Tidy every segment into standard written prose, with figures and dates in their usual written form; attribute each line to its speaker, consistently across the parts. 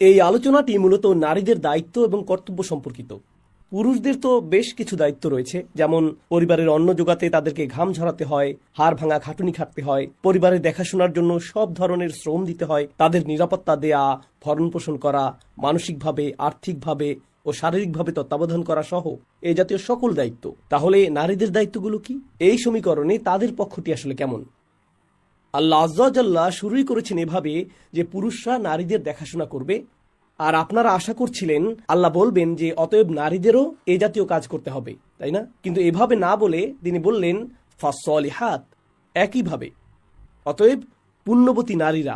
Speaker 1: এই আলোচনাটি মূলত নারীদের দায়িত্ব এবং কর্তব্য সম্পর্কিত। পুরুষদের তো বেশ কিছু দায়িত্ব রয়েছে, যেমন পরিবারের অন্ন জোগাতে তাদেরকে ঘাম ঝরাতে হয়, হাড় ভাঙা খাটুনি খাটতে হয়, পরিবারের দেখাশোনার জন্য সব ধরনের শ্রম দিতে হয়, তাদের নিরাপত্তা দেয়া, ভরণ পোষণ করা, মানসিকভাবে, আর্থিকভাবে ও শারীরিকভাবে তত্ত্বাবধান করা সহ এই জাতীয় সকল দায়িত্ব। তাহলে নারীদের দায়িত্বগুলো কি? এই সমীকরণে তাদের পক্ষটি আসলে কেমন? আল্লাহ আজ্জা ওয়া জাল্লা শুরুই করেছেন এভাবে যে পুরুষরা নারীদের দেখাশোনা করবে, আর আপনারা আশা করছিলেন আল্লাহ বলবেন যে অতএব নারীদেরও এ জাতীয় কাজ করতে হবে, তাই না? কিন্তু এভাবে না বলে তিনি বললেন ফাসসলিহাত, একইভাবে অতএব পুণ্যবতী নারীরা,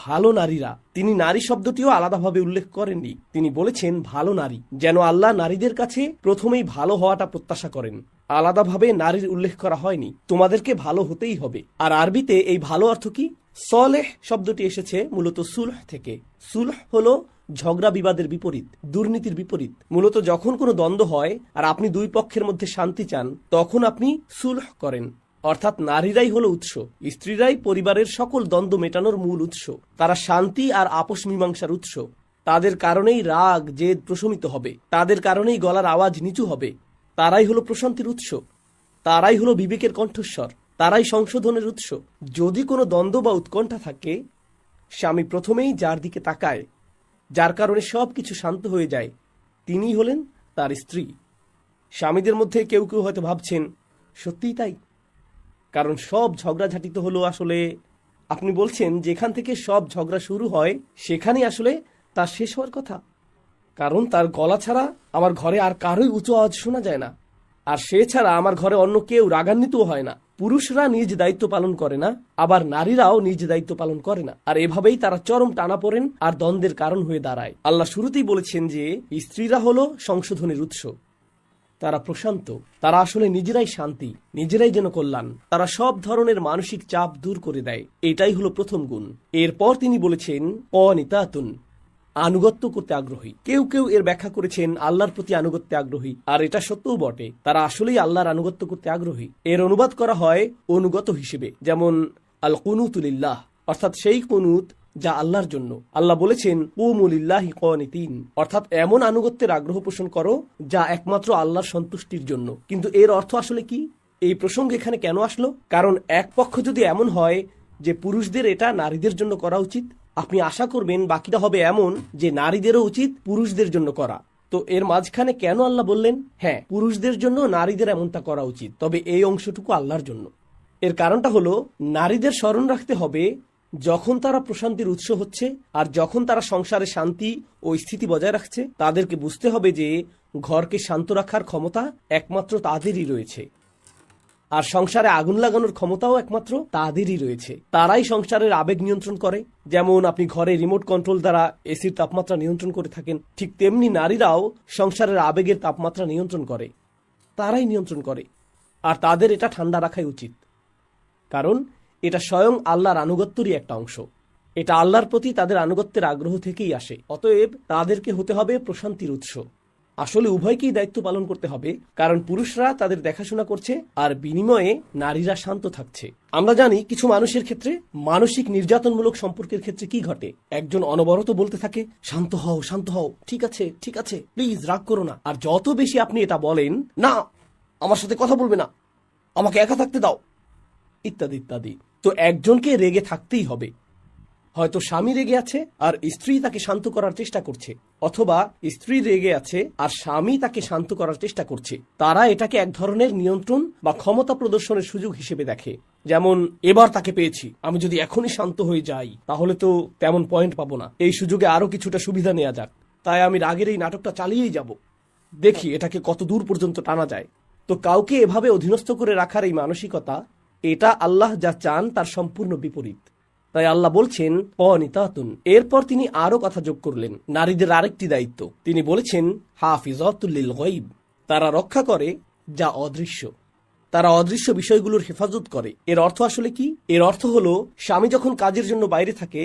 Speaker 1: ভালো নারীরা। তিনি নারী শব্দটিও আলাদাভাবে উল্লেখ করেননি, তিনি বলেছেন ভালো নারী, যেন আল্লাহ নারীদের কাছে প্রথমেই ভালো হওয়াটা প্রত্যাশা করেন। আলাদাভাবে নারীর উল্লেখ করা হয়নি, তোমাদেরকে ভালো হতেই হবে। আর আরবিতে এই ভালো অর্থ কি? সলেহ শব্দটি এসেছে মূলত সুলহ থেকে। সুলহ হলো ঝগড়া বিবাদের বিপরীত, দুর্নীতির বিপরীত। মূলত যখন কোনো দ্বন্দ্ব হয় আর আপনি দুই পক্ষের মধ্যে শান্তি চান, তখন আপনি সুলহ করেন। অর্থাৎ নারীরাই হলো উৎস, স্ত্রীরাই পরিবারের সকল দ্বন্দ্ব মেটানোর মূল উৎস। তারা শান্তি আর আপোষ মীমাংসার উৎস। তাদের কারণেই রাগ জেদ প্রশমিত হবে, তাদের কারণেই গলার আওয়াজ নিচু হবে। তারাই হলো প্রশান্তির উৎস, তারাই হলো বিবেকের কণ্ঠস্বর, তারাই সংশোধনের উৎস। যদি কোনো দ্বন্দ্ব বা উৎকণ্ঠা থাকে, স্বামী প্রথমেই যার দিকে তাকায়, যার কারণে সব কিছু শান্ত হয়ে যায়, তিনিই হলেন তার স্ত্রী। স্বামীদের মধ্যে কেউ কেউ হয়তো ভাবছেন সত্যিই তাই, কারণ সব ঝগড়াঝাটি তো হলো আসলে, আপনি বলছেন যেখান থেকে সব ঝগড়া শুরু হয় সেখানেই আসলে তার শেষ হওয়ার কথা, কারণ তার গলা ছাড়া আমার ঘরে আর কারোই উঁচু আওয়াজ শোনা যায় না, আর সে ছাড়া আমার ঘরে অন্য কেউ রাগান্বিতও হয় না। পুরুষরা নিজ দায়িত্ব পালন করে না, আবার নারীরাও নিজ দায়িত্ব পালন করে না, আর এভাবেই তারা চরম টানাপোড়েন আর দ্বন্দ্বের কারণ হয়ে দাঁড়ায়। আল্লাহ শুরুতেই বলেছেন যে স্ত্রীরা হলো সংশোধনের উৎস, তারা প্রশান্ত, তারা আসলে নিজেরাই শান্তি, নিজেরাই যেন কল্যাণ। তারা সব ধরনের মানসিক চাপ দূর করে দেয়, এটাই হলো প্রথম গুণ। এরপর তিনি বলেছেন অনিতাতুন, আনুগত্য করতে আগ্রহী। কেউ কেউ এর ব্যাখ্যা করেছেন আল্লাহর প্রতি আনুগত্যে আগ্রহী, আর এটা সত্যও বটে, তারা আসলেই আল্লাহর আনুগত্য করতে আগ্রহী। এর অনুবাদ করা হয় অনুগত হিসেবে, যেমন আল কুনুতু লিল্লাহ, অর্থাৎ সেই কুনুত যা আল্লাহর জন্য। আল্লাহ বলেছেন কুমু লিল্লাহি কানিতিন, অর্থাৎ এমন আনুগত্যের আগ্রহ পোষণ করো যা একমাত্র আল্লাহর সন্তুষ্টির জন্য। কিন্তু এর অর্থ আসলে কি? এই প্রসঙ্গ এখানে কেন আসলো? কারণ এক পক্ষ যদি এমন হয় যে পুরুষদের এটা নারীদের জন্য করা উচিত, আপনি আশা করবেন বাকিটা হবে এমন যে নারীদেরও উচিত পুরুষদের জন্য করা। তো এর মাঝখানে কেন আল্লাহ বললেন হ্যাঁ পুরুষদের জন্য নারীদের এমনটা করা উচিত, তবে এই অংশটুকু আল্লাহর জন্য? এর কারণটা হলো নারীদের স্মরণ রাখতে হবে যখন তারা প্রশান্তির উৎস হচ্ছে আর যখন তারা সংসারে শান্তি ও স্থিতি বজায় রাখছে, তাদেরকে বুঝতে হবে যে ঘরকে শান্ত রাখার ক্ষমতা একমাত্র তাদেরই রয়েছে, আর সংসারে আগুন লাগানোর ক্ষমতাও একমাত্র তাদেরই রয়েছে। তারাই সংসারের আবেগ নিয়ন্ত্রণ করে। যেমন আপনি ঘরে রিমোট কন্ট্রোল দ্বারা এসির তাপমাত্রা নিয়ন্ত্রণ করে থাকেন, ঠিক তেমনি নারীরাও সংসারের আবেগের তাপমাত্রা নিয়ন্ত্রণ করে, তারাই নিয়ন্ত্রণ করে। আর তাদের এটা ঠান্ডা রাখাই উচিত, কারণ এটা স্বয়ং আল্লাহর আনুগত্যেরই একটা অংশ। এটা আল্লাহর প্রতি তাদের আনুগত্যের আগ্রহ থেকেই আসে। অতএব তাদেরকে হতে হবে প্রশান্তির উৎস। আসলে উভয়কেই দায়িত্ব পালন করতে হবে, কারণ পুরুষরা তাদের দেখাশোনা করছে আর বিনিময়ে নারীরা শান্ত থাকছে। আমরা জানি কিছু মানুষের ক্ষেত্রে মানসিক নির্যাতনমূলক সম্পর্কের ক্ষেত্রে কি ঘটে, একজন অনবরত বলতে থাকে শান্ত হও শান্ত হও, ঠিক আছে ঠিক আছে, প্লিজ রাগ করো না। আর যত বেশি আপনি এটা বলেন, না আমার সাথে কথা বলবে না, আমাকে একা থাকতে দাও, ইত্যাদি ইত্যাদি, তো একজনকে রেগে থাকতেই হবে। হয়তো স্বামী রেগে আছে আর স্ত্রী তাকে শান্ত করার চেষ্টা করছে, অথবা স্ত্রী রেগে আছে আর স্বামী তাকে শান্ত করার চেষ্টা করছে। তারা এটাকে এক ধরনের নিয়ন্ত্রণ বা ক্ষমতা প্রদর্শনের সুযোগ হিসেবে দেখে। যেমন এবার তাকে পেয়েছি, আমি যদি এখনই শান্ত হয়ে যাই তাহলে তো তেমন পয়েন্ট পাবো না, এই সুযোগে আরো কিছুটা সুবিধা নেওয়া যাক, তাই আমি রাগের এই নাটকটা চালিয়েই যাব, দেখি এটাকে কত দূর পর্যন্ত টানা যায়। তো কাউকে এভাবে অধীনস্থ করে রাখার এই মানসিকতা, এটা আল্লাহ যা চান তার সম্পূর্ণ বিপরীত। তাই আল্লাহ বলছেন অনিতাতুন। এরপর তিনি আরো কথা যোগ করলেন নারীদের আরেকটি দায়িত্ব। তিনি বলেছেন হাফিজাতুল লিল গায়ব, তারা রক্ষা করে যা অদৃশ্য, তারা অদৃশ্য বিষয়গুলোর হেফাজত করে। এর অর্থ আসলে কি? এর অর্থ হলো স্বামী যখন কাজের জন্য বাইরে থাকে,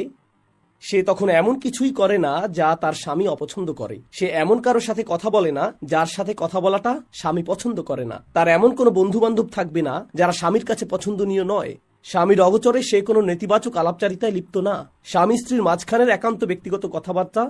Speaker 1: সে তখন এমন কিছুই করে না যা তার স্বামী অপছন্দ করে। সে এমন কারোর সাথে কথা বলে না যার সাথে কথা বলাটা স্বামী পছন্দ করে না। তার এমন কোনো বন্ধু বান্ধব থাকবে না যারা স্বামীর কাছে পছন্দনীয় নয়। স্বামীর অগোচরে সে কোনো নেতিবাচক আলাপচারিতায় লিপ্ত না। স্বামী স্ত্রীর মাঝখানের একান্ত ব্যক্তিগত কথাবার্তা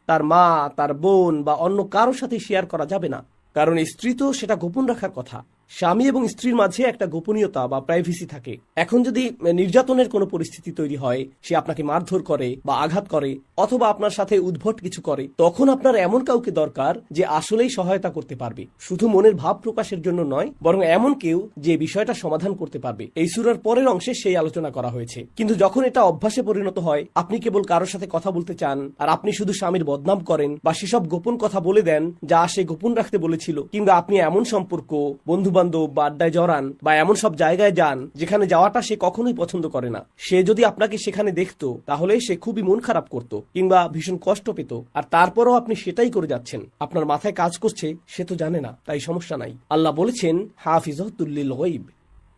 Speaker 1: তার মা, তার বোন বা অন্য কারো সাথে শেয়ার করা যাবে না, কারণ স্ত্রী তো সেটা গোপন রাখার কথা। স্বামী এবং স্ত্রীর মাঝে একটা গোপনীয়তা বা প্রাইভেসি থাকে। এখন যদি নির্যাতনের কোনো পরিস্থিতি তৈরি হয়, সে আপনাকে মারধর করে বা আঘাত করে অথবা আপনার সাথে উদ্ভট কিছু করে, তখন আপনার এমন কাউকে দরকার যে আসলেই সহায়তা করতে পারবে, শুধু মনের ভাব প্রকাশের জন্য নয়, বরং এমন কেউ যে বিষয়টা সমাধান করতে পারবে। এই সূরার পরের অংশে সেই আলোচনা করা হয়েছে। কিন্তু যখন এটা অভ্যাসে পরিণত হয়, আপনি কেবল কারোর সাথে কথা বলতে চান আর আপনি শুধু স্বামীর বদনাম করেন বা সেসব গোপন কথা বলে দেন যা সে গোপন রাখতে বলেছিল, কিংবা আপনি এমন সম্পর্ক, বন্ধু বান্ধব বা আড্ডায় জড়ান বা এমন সব জায়গায় যান যেখানে যাওয়াটা সে কখনোই পছন্দ করে না, সে যদি আপনাকে সেখানে দেখতো তাহলে সে খুবই মন খারাপ করত কিংবা ভীষণ কষ্ট পেত। আর তারপরও আপনি সেটাই করে যাচ্ছেন। আপনার মাথায় কাজ করছে, সে তো জানে না, তাই সমস্যা নাই। আল্লাহ বলেছেন হাফিজাতুল লিল গায়ব,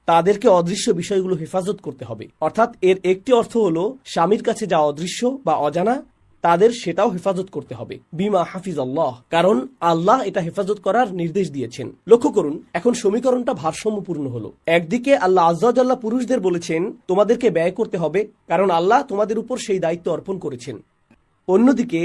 Speaker 1: তাদেরকে অদৃশ্য বিষয়গুলো হেফাজত করতে হবে। অর্থাৎ এর একটি অর্থ হলো স্বামীর কাছে যা অদৃশ্য বা অজানা তাদের সেটাও হেফাজত করতে হবে, বিমা হাফিজ আল্লাহ, কারণ আল্লাহ এটা হেফাজত করার নির্দেশ দিয়েছেন। লক্ষ্য করুন, এখন সমীকরণটা ভারসাম্যপূর্ণ হলো। একদিকে আল্লাহ আযযা ওয়া জাল্লা পুরুষদের বলেছেন তোমাদেরকে ব্যয় করতে হবে, কারণ আল্লাহ তোমাদের উপর সেই দায়িত্ব অর্পণ করেছেন। অন্যদিকে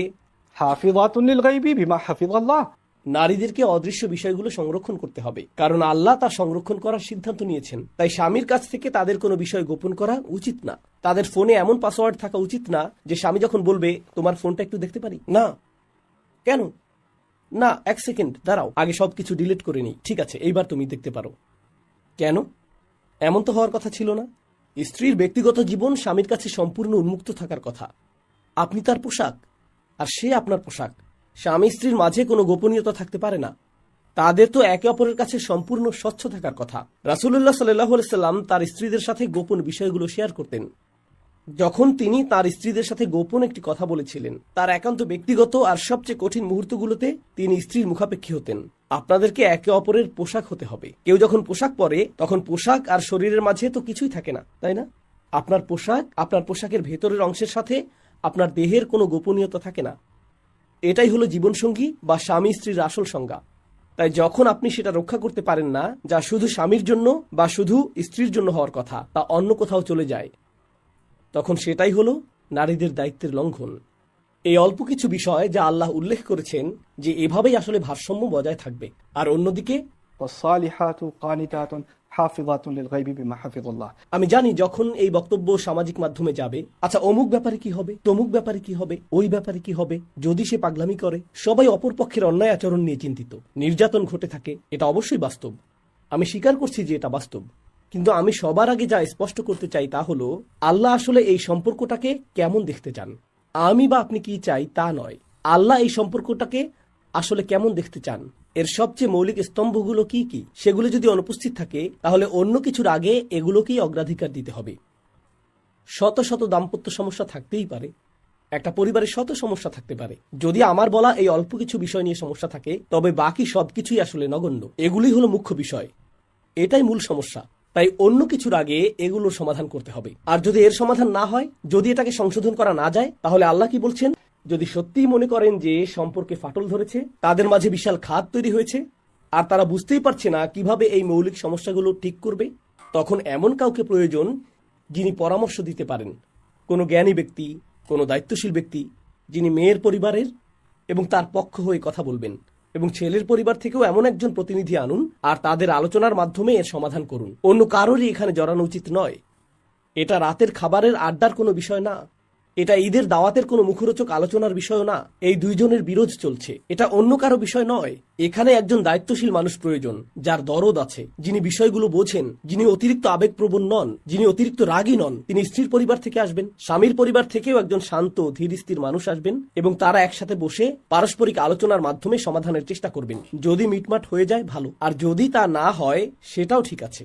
Speaker 2: হাফিজাতুন লিল গায়বি বিমা হাফিজাল্লাহ,
Speaker 1: নারীদেরকে অদৃশ্য বিষয়গুলো সংরক্ষণ করতে হবে, কারণ আল্লাহ তা সংরক্ষণ করার সিদ্ধান্ত নিয়েছেন। তাই স্বামীর কাছ থেকে তাদের কোনো বিষয় গোপন করা উচিত না। তাদের ফোনে এমন পাসওয়ার্ড থাকা উচিত না যে স্বামী যখন বলবে তোমার ফোনটা একটু দেখতে পারি, না, কেন না, এক সেকেন্ড দাঁড়াও, আগে সবকিছু ডিলিট করে নিই, ঠিক আছে এইবার তুমি দেখতে পারো। কেন? এমন তো হওয়ার কথা ছিল না। স্ত্রীর ব্যক্তিগত জীবন স্বামীর কাছে সম্পূর্ণ উন্মুক্ত থাকার কথা। আপনি তার পোশাক আর সে আপনার পোশাক। স্বামী স্ত্রীর মাঝে কোনো গোপনীয়তা থাকতে পারে না। তাদের তো একে অপরের কাছে সম্পূর্ণ স্বচ্ছ থাকার কথা। রাসূলুল্লাহ সাল্লাল্লাহু আলাইহি সাল্লাম তার স্ত্রীদের সাথে গোপন বিষয়গুলো শেয়ার করতেন। যখন তিনি তার স্ত্রীদের সাথে গোপন একটি কথা বলেছিলেন, তার একান্ত ব্যক্তিগত আর সবচেয়ে কঠিন মুহূর্তগুলোতে তিনি স্ত্রীর মুখাপেক্ষী হতেন। আপনাদেরকে একে অপরের পোশাক হতে হবে। কেউ যখন পোশাক পরে তখন পোশাক আর শরীরের মাঝে তো কিছুই থাকে না, তাই না? আপনার পোশাক, আপনার পোশাকের ভেতরের অংশের সাথে আপনার দেহের কোনো গোপনীয়তা থাকে না। এটাই হলো জীবনসঙ্গী বা স্বামী স্ত্রীর আসল সংজ্ঞা। তাই যখন আপনি সেটা রক্ষা করতে পারেন না, যা শুধু স্বামীর জন্য বা শুধু স্ত্রীর জন্য হওয়ার কথা, তা অন্য কোথাও চলে যায়, তখন সেটাই হলো নারীদের দায়িত্বের লঙ্ঘন। এই অল্প কিছু বিষয় যা আল্লাহ উল্লেখ করেছেন যে এভাবেই আসলে ভারসাম্য বজায় থাকবে। আর অন্যদিকে
Speaker 2: ওয়াসসালিহাতু কানিতাতুন হাফিজাতুন লিল গায়বি বিমা হাফিজাল্লাহ।
Speaker 1: আমি জানি যখন এই বক্তব্য সামাজিক মাধ্যমে যাবে, আচ্ছা অমুক ব্যাপারে কি হবে, তমুক ব্যাপারে কি হবে, ওই ব্যাপারে কি হবে, যদি সে পাগলামি করে, সবাই অপর পক্ষের অন্যায় আচরণ নিয়ে চিন্তিত, নির্যাতন ঘটে থাকে। এটা অবশ্যই বাস্তব, আমি স্বীকার করছি যে এটা বাস্তব। কিন্তু আমি সবার আগে যা স্পষ্ট করতে চাই তা হলো আল্লাহ আসলে এই সম্পর্কটাকে কেমন দেখতে চান। আমি বা আপনি কি চাই তা নয়, আল্লাহ এই সম্পর্কটাকে আসলে কেমন দেখতে চান, এর সবচেয়ে মৌলিক স্তম্ভগুলো কি কি, সেগুলো যদি অনুপস্থিত থাকে তাহলে অন্য কিছুর আগে এগুলোকেই অগ্রাধিকার দিতে হবে। শত শত দাম্পত্য সমস্যা থাকতেই পারে, একটা পরিবারে শত সমস্যা থাকতে পারে। যদি আমার বলা এই অল্প কিছু বিষয় নিয়ে সমস্যা থাকে, তবে বাকি সবকিছুই আসলে নগণ্য। এগুলি হলো মুখ্য বিষয়, এটাই মূল সমস্যা। তাই অন্য কিছুর আগে এগুলোর সমাধান করতে হবে। আর যদি এর সমাধান না হয়, যদি এটাকে সংশোধন করা না যায়, তাহলে আল্লাহ কি বলছেন, যদি সত্যিই মনে করেন যে সম্পর্কে ফাটল ধরেছে, তাদের মাঝে বিশাল খাত তৈরি হয়েছে আর তারা বুঝতেই পারছে না কিভাবে এই মৌলিক সমস্যাগুলো ঠিক করবে, তখন এমন কাউকে প্রয়োজন যিনি পরামর্শ দিতে পারেন, কোনো জ্ঞানী ব্যক্তি, কোনো দায়িত্বশীল ব্যক্তি, যিনি মেয়ের পরিবারের এবং তার পক্ষ হয়ে কথা বলবেন, এবং ছেলের পরিবার থেকেও এমন একজন প্রতিনিধি আনুন আর তাদের আলোচনার মাধ্যমে এর সমাধান করুন। অন্য কারোরই এখানে জড়ানো উচিত নয়। এটা রাতের খাবারের আড্ডার কোনো বিষয় না, এটা ঈদের দাওয়াতের কোনো মুখরোচক আলোচনার বিষয় না। এই দুইজনের বিরোধ চলছে, এটা অন্য কারো বিষয় নয়। এখানে একজন দায়িত্বশীল মানুষ প্রয়োজন, যার দরদ আছে, যিনি বিষয়গুলো বোঝেন, যিনি অতিরিক্ত আবেগপ্রবণ নন, যিনি অতিরিক্ত রাগী নন। তিনি স্ত্রীর পরিবার থেকে আসবেন, স্বামীর পরিবার থেকেও একজন শান্ত ধীর স্থির মানুষ আসবেন, এবং তারা একসাথে বসে পারস্পরিক আলোচনার মাধ্যমে সমাধানের চেষ্টা করবেন। যদি মিটমাট হয়ে যায় ভালো, আর যদি তা না হয় সেটাও ঠিক আছে।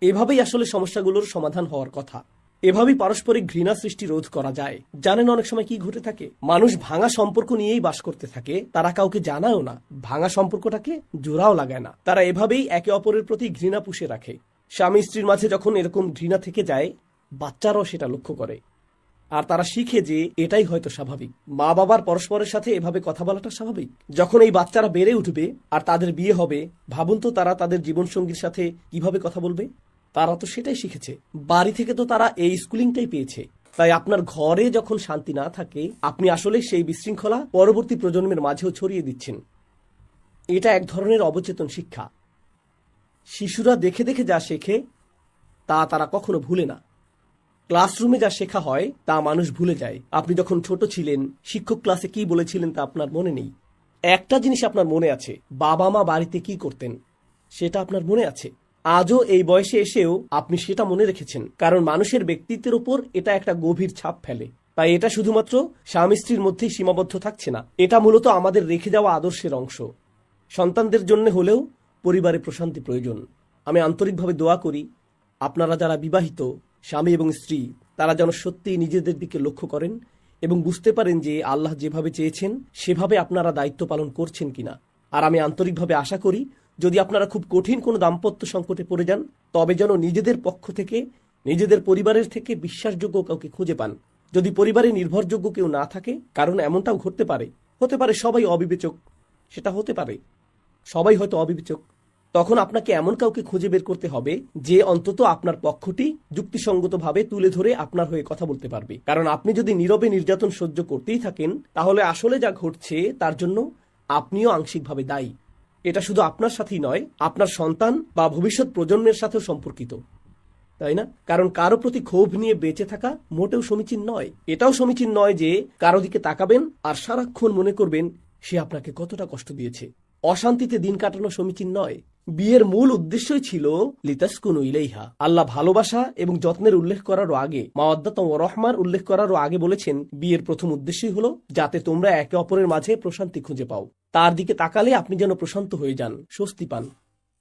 Speaker 1: এভাবেই আসলে সমস্যাগুলোর সমাধান হওয়ার কথা। এভাবেই পারস্পরিক ঘৃণা সৃষ্টি রোধ করা যায়। জানেন অনেক সময় কি ঘটে থাকে, মানুষ ভাঙা সম্পর্ক নিয়েই বাস করতে থাকে, তারা কাউকে জানায়ও না, ভাঙা সম্পর্কটাকে জোড়াও লাগায় না। তারা এভাবেই একে অপরের প্রতি ঘৃণা পুষে রাখে। স্বামী স্ত্রীর মাঝে যখন এরকম ঘৃণা থেকে যায়, বাচ্চারাও সেটা লক্ষ্য করে আর তারা শিখে যে এটাই হয়তো স্বাভাবিক। মা বাবার পরস্পরের সাথে এভাবে কথা বলাটা স্বাভাবিক। যখন এই বাচ্চারা বেড়ে উঠবে আর তাদের বিয়ে হবে, ভাবুন তো তারা তাদের জীবনসঙ্গীর সাথে কিভাবে কথা বলবে। তারা তো সেটাই শিখেছে, বাড়ি থেকে তো তারা এই স্কুলিংটাই পেয়েছে। তাই আপনার ঘরে যখন শান্তি না থাকে, আপনি আসলে সেই বিশৃঙ্খলা পরবর্তী প্রজন্মের মাঝেও ছড়িয়ে দিচ্ছেন। এটা এক ধরনের অবচেতন শিক্ষা। শিশুরা দেখে দেখে যা শেখে তা তারা কখনো ভুলে না। ক্লাসরুমে যা শেখা হয় তা মানুষ ভুলে যায়। আপনি যখন ছোট ছিলেন, শিক্ষক ক্লাসে কি বলেছিলেন তা আপনার মনে নেই। একটা জিনিস আপনার মনে আছে, বাবা মা বাড়িতে কি করতেন সেটা আপনার মনে আছে। আজও এই বয়সে এসেও আপনি সেটা মনে রেখেছেন, কারণ মানুষের ব্যক্তিত্বের উপর এটা একটা গভীর ছাপ ফেলে। তাই এটা শুধুমাত্র স্বামী স্ত্রীর মধ্যেই সীমাবদ্ধ থাকছে না, এটা মূলত আমাদের রেখে যাওয়া আদর্শের অংশ। সন্তানদের জন্য হলেও পরিবারে প্রশান্তি প্রয়োজন। আমি আন্তরিকভাবে দোয়া করি আপনারা যারা বিবাহিত স্বামী এবং স্ত্রী, তারা যেন সত্যিই নিজেদের দিকে লক্ষ্য করেন এবং বুঝতে পারেন যে আল্লাহ যেভাবে চেয়েছেন সেভাবে আপনারা দায়িত্ব পালন করছেন কিনা। আর আমি আন্তরিকভাবে আশা করি যদি আপনারা খুব কঠিন কোনো দাম্পত্য সংকটে পড়ে যান, তবে যেন নিজেদের পক্ষ থেকে, নিজেদের পরিবারের থেকে বিশ্বাসযোগ্য কাউকে খুঁজে পান। যদি পরিবারে নির্ভরযোগ্য কেউ না থাকে, কারণ এমনটাও ঘটতে পারে, হতে পারে সবাই অবিবেচক, সেটা হতে পারে সবাই হয়তো অবিবেচক, তখন আপনাকে এমন কাউকে খুঁজে বের করতে হবে যে অন্তত আপনার পক্ষটি যুক্তিসঙ্গতভাবে তুলে ধরে আপনার হয়ে কথা বলতে পারবে। কারণ আপনি যদি নীরবে নির্যাতন সহ্য করতেই থাকেন, তাহলে আসলে যা ঘটছে তার জন্য আপনিও আংশিকভাবে দায়ী। এটা শুধু আপনার সাথেই নয়, আপনার সন্তান বা ভবিষ্যৎ প্রজন্মের সাথেও সম্পর্কিত, তাই না? কারণ কারো প্রতি ক্ষোভ নিয়ে বেঁচে থাকা মোটেও সমীচীন নয়। এটাও সমীচীন নয় যে কারো দিকে তাকাবেন আর সারাক্ষণ মনে করবেন সে আপনাকে কতটা কষ্ট দিয়েছে। অশান্তিতে দিন কাটানো সমীচীন নয়। বিয়ের মূল উদ্দেশ্যই ছিল লিতাসকুনু ইলাইহা। আল্লাহ ভালোবাসা এবং যত্নের উল্লেখ করারও আগে, মাওয়াদ্দাত ওয়া রাহমার উল্লেখ করারও আগে বলেছেন বিয়ের প্রথম উদ্দেশ্যই হলো যাতে তোমরা একে অপরের মাঝে প্রশান্তি খুঁজে পাও। তার দিকে তাকালে আপনি যেন প্রশান্ত হয়ে যান, স্বস্তি পান।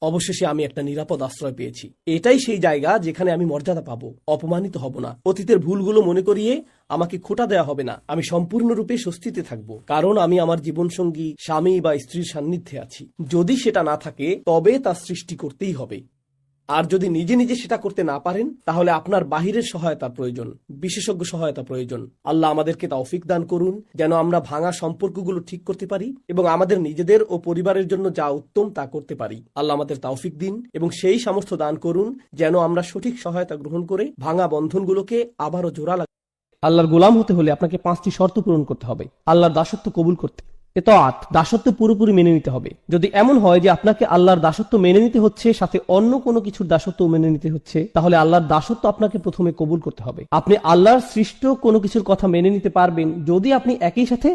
Speaker 1: অবশেষে আমি একটা নিরাপদ আশ্রয় পেয়েছি। এটাই সেই জায়গা যেখানে আমি মর্যাদা পাবো, অপমানিত হব না। অতীতের ভুলগুলো মনে করিয়ে আমাকে খোঁটা দেওয়া হবে না। আমি সম্পূর্ণরূপে স্বস্তিতে থাকবো, কারণ আমি আমার জীবনসঙ্গী স্বামী বা স্ত্রীর সান্নিধ্যে আছি। যদি সেটা না থাকে তবে তা সৃষ্টি করতেই হবে। আর যদি নিজে নিজে সেটা করতে না পারেন, তাহলে আপনার বাহিরের সহায়তা প্রয়োজন, বিশেষজ্ঞ সহায়তা প্রয়োজন। আল্লাহ আমাদেরকে তৌফিক দান করুন যেন আমরা ভাঙা সম্পর্কগুলো ঠিক করতে পারি এবং আমাদের নিজেদের ও পরিবারের জন্য যা উত্তম তা করতে পারি। আল্লাহ আমাদের তৌফিক দিন এবং সেই সামর্থ্য দান করুন যেন আমরা সঠিক সহায়তা গ্রহণ করে ভাঙা বন্ধনগুলোকে আবারও জোড়া লাগাই।
Speaker 3: আল্লাহর গোলাম হতে হলে আপনাকে 5টি শর্ত পূরণ করতে হবে। আল্লাহর দাসত্ব কবুল করতে এতাআত, দাসত্ব পুরোপুরি মেনে নিতে হবে। যদি এমন হয় যে আপনাকে আল্লাহর দাসত্ব মেনে নিতে হচ্ছে, সাথে অন্য কোনো কিছুর দাসত্ব মেনে নিতে হচ্ছে, তাহলে আল্লাহর দাসত্ব আপনাকে প্রথমে কবুল করতে হবে। আপনি আল্লাহর সৃষ্ট কোনো কিছুর কথা মেনে নিতে পারবেন যদি আপনি একই সাথে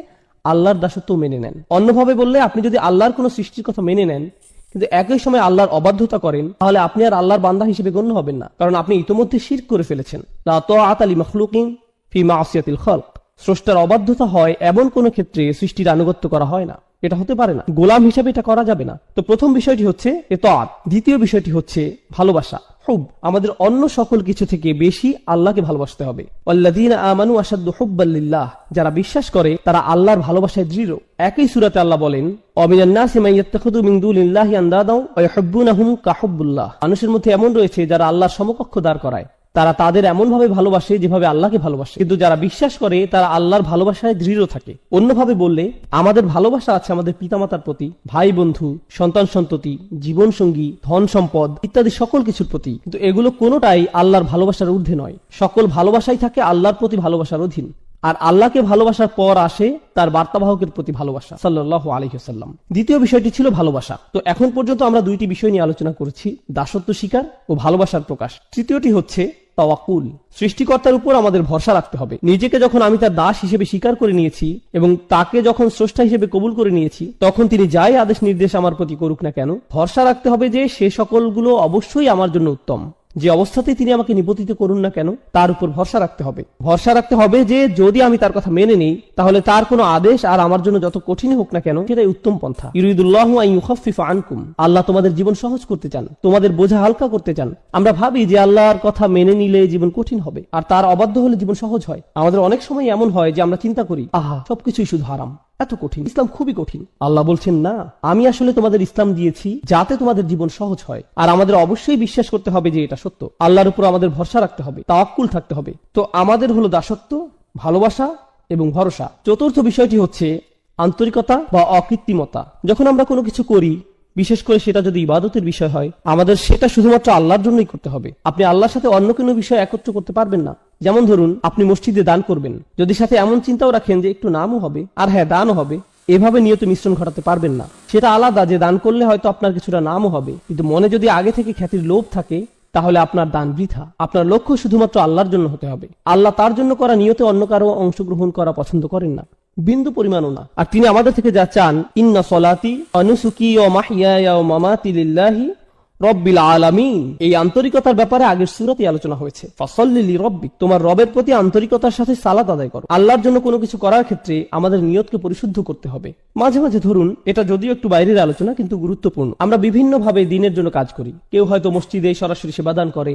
Speaker 3: আল্লাহর দাসত্ব মেনে নেন। অন্যভাবে বললে, আপনি যদি আল্লাহর কোনো সৃষ্টির কথা মেনে নেন কিন্তু একই সময় আল্লাহর অবাধ্যতা করেন, তাহলে আপনি আর আল্লাহর বান্দা হিসেবে গণ্য হবেন না, কারণ আপনি ইতোমধ্যে শিরক করে ফেলেছেন। লা তাআতা লি মাখলুকিন ফি মাসিয়াতিল খালক। স্রষ্টার অবাধ্যতা হয় এমন কোন ক্ষেত্রে সৃষ্টির আনুগত্য করা হয় না, এটা হতে পারে না। গোলাম হিসেবে এটা করা যাবে না। তো প্রথম বিষয়টি হচ্ছে ইতাআত। দ্বিতীয় বিষয়টি হচ্ছে ভালোবাসা, হুব। আমাদের অন্য সকল কিছু থেকে বেশি আল্লাহকে ভালোবাসতে হবে। ওয়াল্লাযীনা আমানু আশাদ্দু হুব্বাল লিল্লাহ। যারা বিশ্বাস করে তারা আল্লাহর ভালোবাসায় দৃঢ়। একই সূরাতে আল্লাহ বলেন, ওয়ামিনান নাসি মান ইয়াত্তাখিযু মিন দুনিল্লাহি আনদাদাও ওয়া ইউহিব্বুনাহুম কাহুব্বুল্লাহ। মানুষের মধ্যে এমন রয়েছে যারা আল্লাহর সমকক্ষ দাঁড় করায়, তারা তাদের এমন ভাবে ভালোবাসে যেভাবে আল্লাহকে ভালোবাসে। কিন্তু যারা বিশ্বাস করে তারা আল্লাহর ভালোবাসায় দৃঢ় থাকে। অন্যভাবে বললে, আমাদের ভালোবাসা আছে আমাদের পিতামাতার প্রতি, ভাই বন্ধু, সন্তান সন্ততি, জীবন সঙ্গী, ধন সম্পদ ইত্যাদি সকল কিছুর প্রতি, কিন্তু এগুলো কোনোটাই আল্লাহর ভালোবাসার ঊর্ধ্বে নয়। সকল ভালোবাসাই থাকে আল্লাহর প্রতি ভালোবাসার অধীন। আর আল্লাহকে ভালোবাসার পর আসে তার বার্তাবাহকের প্রতি ভালোবাসা, সাল্লাল্লাহু আলাইহি ওয়াসাল্লাম। দ্বিতীয় বিষয়টি ছিল ভালোবাসা। তো এখন পর্যন্ত আমরা দুইটি বিষয় নিয়ে আলোচনা করেছি, দাসত্ব স্বীকার ও ভালোবাসার প্রকাশ। তৃতীয়টি হচ্ছে তাওয়াক্কুল। সৃষ্টিকর্তার উপর আমাদের ভরসা রাখতে হবে। নিজেকে যখন আমি তার দাস হিসেবে স্বীকার করে নিয়েছি এবং তাকে যখন স্রষ্টা হিসেবে কবুল করে নিয়েছি, তখন তিনি যাই আদেশ নির্দেশ আমার প্রতি করুক না কেন, ভরসা রাখতে হবে যে সে সকলগুলো অবশ্যই আমার জন্য উত্তম। যে অবস্থাতেই তিনি আমাকে নিপতিত করুন না কেন, তার উপর ভরসা রাখতে হবে। ভরসা রাখতে হবে যে যদি আমি তার কথা মেনে নেই, তাহলে তার কোনো আদেশ আর আমার জন্য যত কঠিন হোক না কেন, সেটাই উত্তম পন্থা। ইউরিদুল্লাহু আন ইউখাফফিফা আনকুম। আল্লাহ তোমাদের জীবন সহজ করতে চান, তোমাদের বোঝা হালকা করতে চান। আমরা ভাবি যে আল্লাহর কথা মেনে নিলে জীবন কঠিন হবে, আর তার অবাধ্য হলে জীবন সহজ হয়। আমাদের অনেক সময় এমন হয় যে আমরা চিন্তা করি, আহা, সবকিছুই শুধু হারাম, এত কঠিন, ইসলাম খুবই কঠিন। আল্লাহ বলছেন, না, আমি আসলে তোমাদের ইসলাম দিয়েছি যাতে তোমাদের জীবন সহজ হয়। আর আমাদের অবশ্যই বিশ্বাস করতে হবে যে এটা সত্য। আল্লাহর উপর আমাদের ভরসা রাখতে হবে, তাওয়াক্কুল থাকতে হবে। তো আমাদের হলো দাসত্ব, ভালোবাসা এবং ভরসা। চতুর্থ বিষয়টি হচ্ছে আন্তরিকতা বা অকৃত্রিমতা। যখন আমরা কোনো কিছু করি, বিশেষ করে সেটা যদি ইবাদতের বিষয় হয়, আমাদের সেটা শুধুমাত্র আল্লাহর জন্যই করতে হবে। আপনি আল্লাহর সাথে অন্য কোনো বিষয় একত্র করতে পারবেন না। যেমন ধরুন, আপনি মসজিদে দান করবেন, যদি সাথে এমন চিন্তাও রাখেন যে একটু নামও হবে আর হ্যাঁ দানও হবে, এভাবে নিয়ত মিশ্রণ ঘটাতে পারবেন না। সেটা আলাদা যে দান করলে হয়তো আপনার কিছুটা নামও হবে, কিন্তু মনে যদি আগে থেকে খ্যাতির লোভ থাকে, তাহলে আপনার দান বৃথা। আপনার লক্ষ্য শুধুমাত্র আল্লাহর জন্য হতে হবে। আল্লাহ তার জন্য করা নিয়তে অন্য কারো অংশগ্রহণ করা পছন্দ করেন না, বিন্দু পরিমাণও না। আর তিনি আমাদের থেকে যা চান, ইন্না সলাতি ওয়া নুসুকি ওয়া মাহইয়ায়া ওয়া মামাতি লিল্লাহি রব্বিল আলামিন, এই আন্তরিকতার ব্যাপারে আগের সূরাতে আলোচনা হয়েছে। ফাসাল্লি লিরাব্বিক, তোমার রবের প্রতি আন্তরিকতার সাথে সালাত আদায় করো। আল্লাহর জন্য কোনো কিছু করার ক্ষেত্রে আমাদের নিয়তকে পরিশুদ্ধ করতে হবে। মাঝে মাঝে ধরুন, এটা যদিও একটু বাইরের আলোচনা কিন্তু গুরুত্বপূর্ণ, আমরা বিভিন্ন ভাবে দিনের জন্য কাজ করি। কেউ হয়তো মসজিদে সরাসরি সেবাদান করে,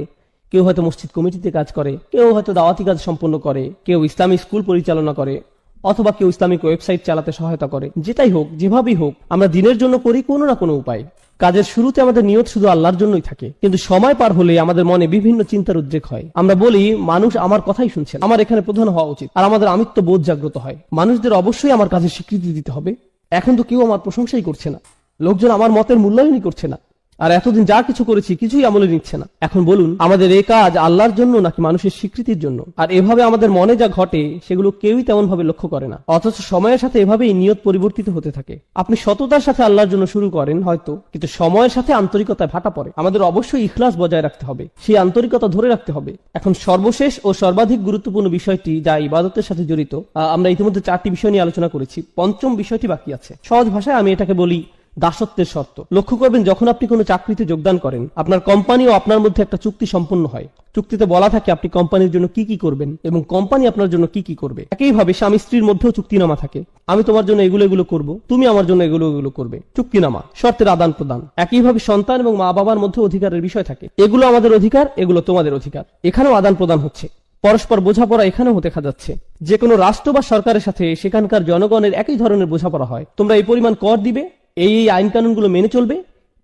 Speaker 3: কেউ হয়তো মসজিদ কমিটিতে কাজ করে, কেউ হয়তো দাওয়াতি কাজ সম্পন্ন করে, কেউ ইসলামী স্কুল পরিচালনা করে, অথবা কেউ ইসলামিক ওয়েবসাইট চালাতে সহায়তা করে। যেটাই হোক, যেভাবেই হোক, আমরা দিনের জন্য করি কোনো না কোনো উপায়। কাজের শুরুতে আমাদের নিয়ত শুধু আল্লাহর জন্যই থাকে, কিন্তু সময় পার হলে আমাদের মনে বিভিন্ন চিন্তার উদ্রেক হয়। আমরা বলি, মানুষ আমার কথাই শুনছে, আমার এখানে প্রধান হওয়া উচিত, আর আমাদের আমিত্ব বোধ জাগ্রত হয়। মানুষদের অবশ্যই আমার কাজের স্বীকৃতি দিতে হবে। এখন তো কেউ আমার প্রশংসাই করছে না, লোকজন আমার মতের মূল্যায়নই করছে না, আর এতদিন যা কিছু করেছি কিছুই আমলে নিচ্ছে না। এখন বলুন, আমাদের এই কাজ আল্লাহর জন্য নাকি মানুষের স্বীকৃতির জন্য? আর এভাবে আমাদের মনে যা ঘটে সেগুলো কেউই তেমন ভাবে লক্ষ্য করে না, অথচ সময়ের সাথে এভাবেই নিয়ত পরিবর্তিত হতে থাকে। আপনি সততার সাথে আল্লাহর জন্য শুরু করেন হয়তো, কিন্তু সময়ের সাথে আন্তরিকতায় ভাটা পড়ে। আমাদের অবশ্যই ইখলাস বজায় রাখতে হবে, সেই আন্তরিকতা ধরে রাখতে হবে। এখন সর্বশেষ ও সর্বাধিক গুরুত্বপূর্ণ বিষয়টি যা ইবাদতের সাথে জড়িত, আমরা ইতিমধ্যে 4টি বিষয় নিয়ে আলোচনা করেছি, পঞ্চম বিষয়টি বাকি আছে। সহজ ভাষায় আমি এটাকে বলি দাসত্বের শর্ত। লক্ষ্য করবেন, যখন আপনি কোনো চাকরিতে যোগদান করেন, আপনার কোম্পানি ও আপনার মধ্যে একটা চুক্তি সম্পন্ন হয়। চুক্তিতে বলা থাকে আপনি কোম্পানির জন্য কি কি করবেন এবং কোম্পানি আপনার জন্য কি কি করবে। একইভাবে স্বামী স্ত্রীর মধ্যেও চুক্তিনামা থাকে, আমি তোমার জন্য এগুলো এগুলো করব, তুমি আমার জন্য এগুলো এগুলো করবে। চুক্তিনামা, শর্তের আদান প্রদান। একইভাবে সন্তান এবং মা বাবার মধ্যে অধিকারের বিষয় থাকে, এগুলো আমাদের অধিকার, এগুলো তোমাদের অধিকার। এখানেও আদান প্রদান হচ্ছে, পরস্পর বোঝাপড়া এখানেও দেখা যাচ্ছে। যে কোনো রাষ্ট্র বা সরকারের সাথে সেখানকার জনগণের একই ধরনের বোঝাপড়া হয়। তোমরা এই পরিমাণ কর দিবে, এই আইন কানুনগুলো মেনে চলবে,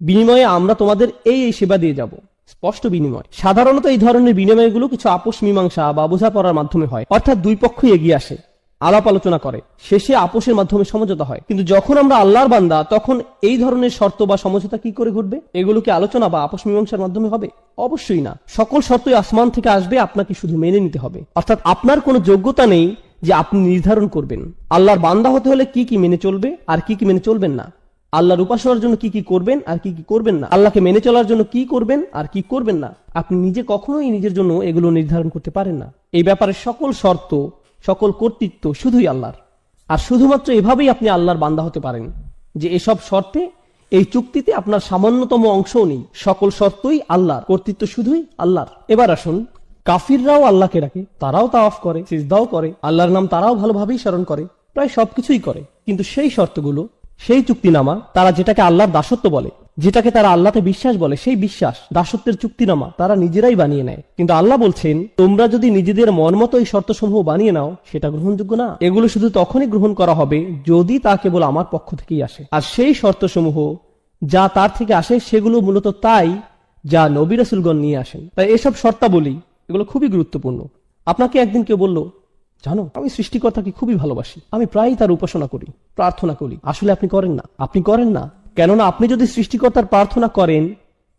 Speaker 3: বিনিময়ে আমরা তোমাদের এই সেবা দিয়ে যাব। স্পষ্ট বিনিময়। সাধারণত এই ধরনের বিনিময়গুলো কিছু আপোষ মীমাংসা বা বোঝাপড়ার মাধ্যমে হয়, অর্থাৎ দুই পক্ষই এগিয়ে আসে, আলাপ আলোচনা করে, শেষে আপোষের মাধ্যমে সমঝোতা হয়। কিন্তু যখন আমরা আল্লাহর বান্দা, তখন এই ধরনের শর্ত বা সমঝোতা কি করে ঘটবে? এগুলো কি আলোচনা বা আপোষ মীমাংসার মাধ্যমে হবে? অবশ্যই না। সকল শর্তই আসমান থেকে আসবে, আপনাকে শুধু মেনে নিতে হবে। অর্থাৎ আপনার কোনো যোগ্যতা নেই যে আপনি নির্ধারণ করবেন আল্লাহর বান্দা হতে হলে কি কি মেনে চলবে আর কি কি মেনে চলবেন না, আল্লাহর উপাসনার জন্য কি কি করবেন আর কি কি করবেন না, আল্লাহকে মেনে চলার জন্য কি করবেন আর কি করবেন না। আপনি নিজে কখনোই নিজের জন্য এগুলো নির্ধারণ করতে পারেন না। এই ব্যাপারে সকল শর্ত, সকল কর্তৃত্ব শুধুই আল্লাহর। আর শুধুমাত্র এভাবেই আপনি আল্লাহর বান্দা হতে পারেন যে এসব শর্তে, এই চুক্তিতে আপনার সামান্যতম অংশও নেই। সকল শর্তই আল্লাহর, কর্তৃত্ব শুধুই আল্লাহর। এবার আসুন, কাফিররাও আল্লাহকে ডাকে, তারাও তাওয়াফ করে, সিজদাও করে, আল্লাহর নাম তারাও ভালোভাবেই স্মরণ করে, প্রায় সবকিছুই করে। কিন্তু সেই শর্তগুলো, সেই চুক্তিনামা, তারা যেটাকে আল্লাহর দাসত্ব বলে, যেটাকে তারা আল্লাহতে বিশ্বাস বলে, সেই বিশ্বাস, দাসত্বের চুক্তিনামা তারা নিজেরাই বানিয়ে নেয়। কিন্তু আল্লাহ বলছেন, তোমরা যদি নিজেদের মন মতো এই শর্তসমূহ বানিয়ে নাও, সেটা গ্রহণযোগ্য না। এগুলো শুধু তখনই গ্রহণ করা হবে যদি তা কেবল আমার পক্ষ থেকেই আসে। আর সেই শর্তসমূহ যা তার থেকে আসে, সেগুলো মূলত তাই যা নবী রাসূলগণ নিয়ে আসেন। তাই এসব শর্তাবলী, এগুলো খুবই গুরুত্বপূর্ণ। আপনাকে একদিন কেউ বলল, জানো, আমি সৃষ্টিকর্তাকে খুবই ভালোবাসি, আমি প্রায়ই তার উপাসনা করি, প্রার্থনা করি। আসলে আপনি করেন না, আপনি করেন না। কেননা আপনি যদি সৃষ্টিকর্তার প্রার্থনা করেন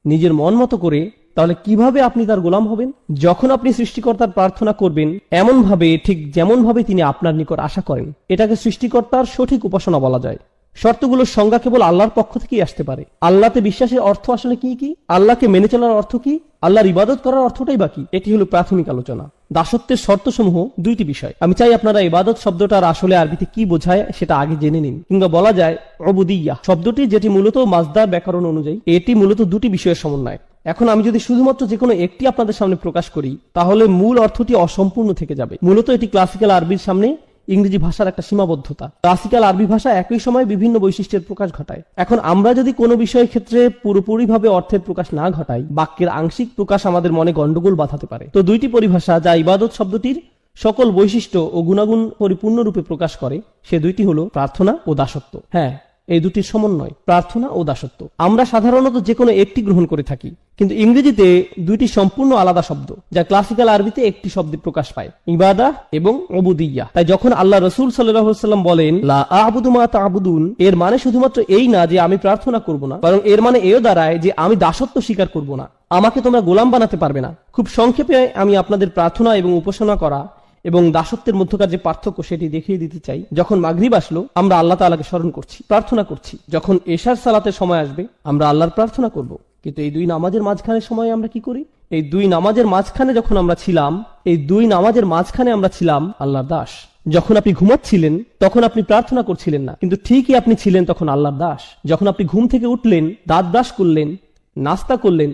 Speaker 3: নিজের মন মতো করে, তাহলে কিভাবে আপনি তার গোলাম হবেন? যখন আপনি সৃষ্টিকর্তার প্রার্থনা করবেন এমন ভাবে, ঠিক যেমন ভাবে তিনি আপনার নিকট আশা করেন, এটাকে সৃষ্টিকর্তার সঠিক উপাসনা বলা যায়। শর্তগুলোর সংজ্ঞা কেবল আল্লাহর পক্ষ থেকেই আসতে পারে। আল্লাহতে বিশ্বাসের অর্থ আসলে কি কি? আল্লাহকে মেনে চলার অর্থ কি? আল্লাহর ইবাদত করার অর্থটাই বাকি। এটি হলো প্রাথমিক আলোচনা। দাসত্বের শর্তসমূহ দুইটি বিষয়। আমি চাই আপনারা ইবাদত শব্দটার আসলে আরবিতে কি বোঝায় সেটা আগে জেনে নিন। কিংবা বলা যায় উবুদিয়্যাহ শব্দটি, যেটি মূলত মাজদার ব্যাকরণ অনুযায়ী, এটি মূলত দুটি বিষয়ের সমন্বয়। এখন আমি যদি শুধুমাত্র যে কোনো একটি আপনাদের সামনে প্রকাশ করি, তাহলে মূল অর্থটি অসম্পূর্ণ থেকে যাবে। মূলত এটি ক্লাসিক্যাল আরবির সামনে ইংরেজি ভাষার একটা সীমাবদ্ধতা। ক্লাসিক্যাল আরবি ভাষা একই সময় বিভিন্ন বৈশিষ্ট্যের প্রকাশ ঘটায়। এখন আমরা যদি কোনো বিষয়ের ক্ষেত্রে পুরোপুরিভাবে অর্থের প্রকাশ না ঘটাই, বাক্যের আংশিক প্রকাশ আমাদের মনে গন্ডগোল বাঁধাতে পারে। তো দুইটি পরিভাষা যা ইবাদত শব্দটির সকল বৈশিষ্ট্য ও গুণাগুণ পরিপূর্ণরূপে প্রকাশ করে, সে দুইটি হলো প্রার্থনা ও দাসত্ব। হ্যাঁ, এই দুটির সমন্বয়, প্রার্থনা ও দাসত্ব। আমরা সাধারণত যে কোনো একটি গ্রহণ করে থাকি, কিন্তু ইংরেজিতে দুইটি সম্পূর্ণ আলাদা শব্দ, যা ক্লাসিক্যাল আরবিতে একটি শব্দে প্রকাশ পায়, ইবাদাহ এবং উবুদিয়্যাহ। তাই যখন আল্লাহ রাসূল সাল্লাল্লাহু আলাইহি ওয়াসাল্লাম বলেন লা আ'বুদু মা তা'বুদুন, এর মানে শুধুমাত্র এই না যে আমি প্রার্থনা করব না, বরং এর মানে এও দাঁড়ায় যে আমি দাসত্ব স্বীকার করব না, আমাকে তোমরা গোলাম বানাতে পারবে না। খুব সংক্ষেপে আমি আপনাদের প্রার্থনা এবং উপাসনা করা এবং দাসত্বের মধ্যকার যে পার্থক্য সেটি দেখিয়ে দিতে চাই। যখন মাগরিব আসলো, আমরা আল্লাহ তাআলাকে স্মরণ করছি, প্রার্থনা করছি। যখন এশার সালাতের সময় আসবে, আমরা আল্লাহর প্রার্থনা করব। কিন্তু এই দুই নামাজের মাঝখানে সময় আমরা কি করি? এই দুই নামাজের মাঝখানে যখন আমরা ছিলাম, এই দুই নামাজের মাঝখানে আমরা ছিলাম আল্লাহর দাস। যখন আপনি ঘুমাচ্ছিলেন তখন আপনি প্রার্থনা করছিলেন না, কিন্তু ঠিকই আপনি ছিলেন তখন আল্লাহর দাস। যখন আপনি ঘুম থেকে উঠলেন, দাঁত ব্রাশ করলেন, নাস্তা করলেন,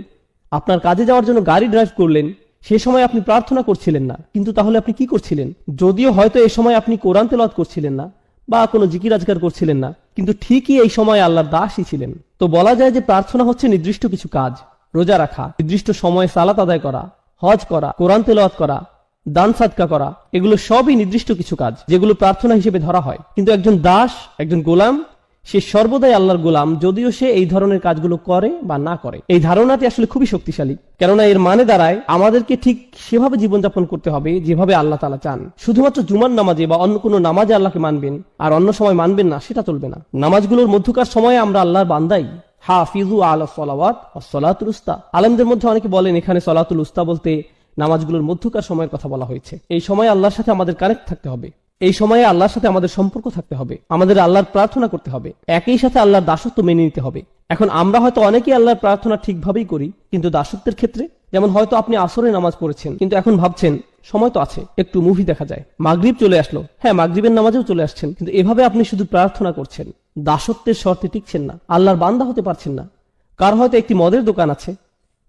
Speaker 3: আপনার কাজে যাওয়ার জন্য গাড়ি ড্রাইভ করলেন, সে সময় আপনি প্রার্থনা করছিলেন না, কিন্তু তাহলে আপনি কি করছিলেন? যদিও হয়তো এই সময় আপনি কোরআন তেলাওয়াত করছিলেন না বা কোনো জিকির আজকার করছিলেন না, কিন্তু ঠিকই এই সময় আল্লাহর দাসই ছিলেন। তো বলা যায় যে প্রার্থনা হচ্ছে নির্দিষ্ট কিছু কাজ, রোজা রাখা, নির্দিষ্ট সময়ে সালাত আদায় করা, হজ করা, কোরআন তেলাওয়াত করা, দান সাদকা করা, এগুলো সবই নির্দিষ্ট কিছু কাজ যেগুলো প্রার্থনা হিসেবে ধরা হয়। কিন্তু একজন দাস, একজন গোলাম, সে সর্বদাই আল্লাহর গোলাম, যদিও সে এই ধরনের কাজগুলো করে বা না করে। এই ধারণাটি আসলে খুবই শক্তিশালী, কেননা এর মানে দাঁড়ায় আমাদেরকে ঠিক সেভাবে জীবনযাপন করতে হবে যেভাবে আল্লাহ তাআলা চান। শুধুমাত্র জুমার নামাজে বা অন্য কোনো নামাজে আল্লাহকে মানবেন আর অন্য সময় মানবেন না, সেটা চলবে না। নামাজগুলোর মধ্যকার সময়ে আমরা আল্লাহর বান্দাই। হাফিজু আলা সলাওয়াত ওয়াস সালাতুল উস্তা। আলেমদের মধ্যে অনেকে বলেন এখানে সলাতুল উস্তা বলতে নামাজগুলোর মধ্যকার সময়ের কথা বলা হয়েছে। এই সময়ে আল্লাহর সাথে আমাদের কানেক্ট থাকতে হবে, এই সময়ে আল্লাহর সাথে আমাদের সম্পর্ক থাকতে হবে, আমাদের আল্লাহর প্রার্থনা করতে হবে, একই সাথে আল্লাহর দাসত্ব মেনে নিতে হবে। এখন আমরা হয়তো অনেকেই আল্লাহর প্রার্থনা ঠিকভাবেই করি, কিন্তু দাসত্বের ক্ষেত্রে, যেমন হয়তো আপনি আসরে নামাজ পড়েছেন, কিন্তু এখন ভাবছেন সময় তো আছে, একটু মুভি দেখা যায়। মাগরিব চলে আসলো, হ্যাঁ মাগরিবের নামাজেও চলে আসছেন, কিন্তু এভাবে আপনি শুধু প্রার্থনা করছেন, দাসত্বের শর্তে টিকছেন না, আল্লাহর বান্দা হতে পারছেন না। কার হয়তো একটি মদের দোকান আছে,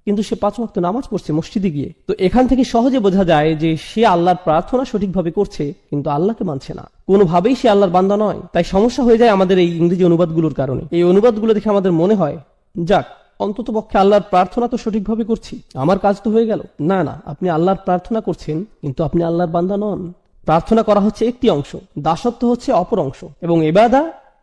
Speaker 3: কিন্তু সে 5 ওয়াক্ত নামাজ পড়ছে মসজিদে গিয়ে। তো এখান থেকে সহজে বোঝা যায় যে সে আল্লাহর প্রার্থনা সঠিকভাবে করছে, কিন্তু আল্লাহকে মানছে না, কোনোভাবেই সে আল্লাহর বান্দা নয়। তাই সমস্যা হয়ে যায় আমাদের এই ইংরেজি অনুবাদগুলোর কারণে। এই অনুবাদগুলো দেখে আমাদের মনে হয়, যাক অন্তত পক্ষে আল্লাহর প্রার্থনা তো সঠিকভাবে করছি, আমার কাজ তো হয়ে গেল। না না, আপনি আল্লাহর প্রার্থনা করছেন, কিন্তু আপনি আল্লাহর বান্দা নন। প্রার্থনা করা হচ্ছে একটি অংশ, দাসত্ব হচ্ছে অপর অংশ, এবং ইবাদা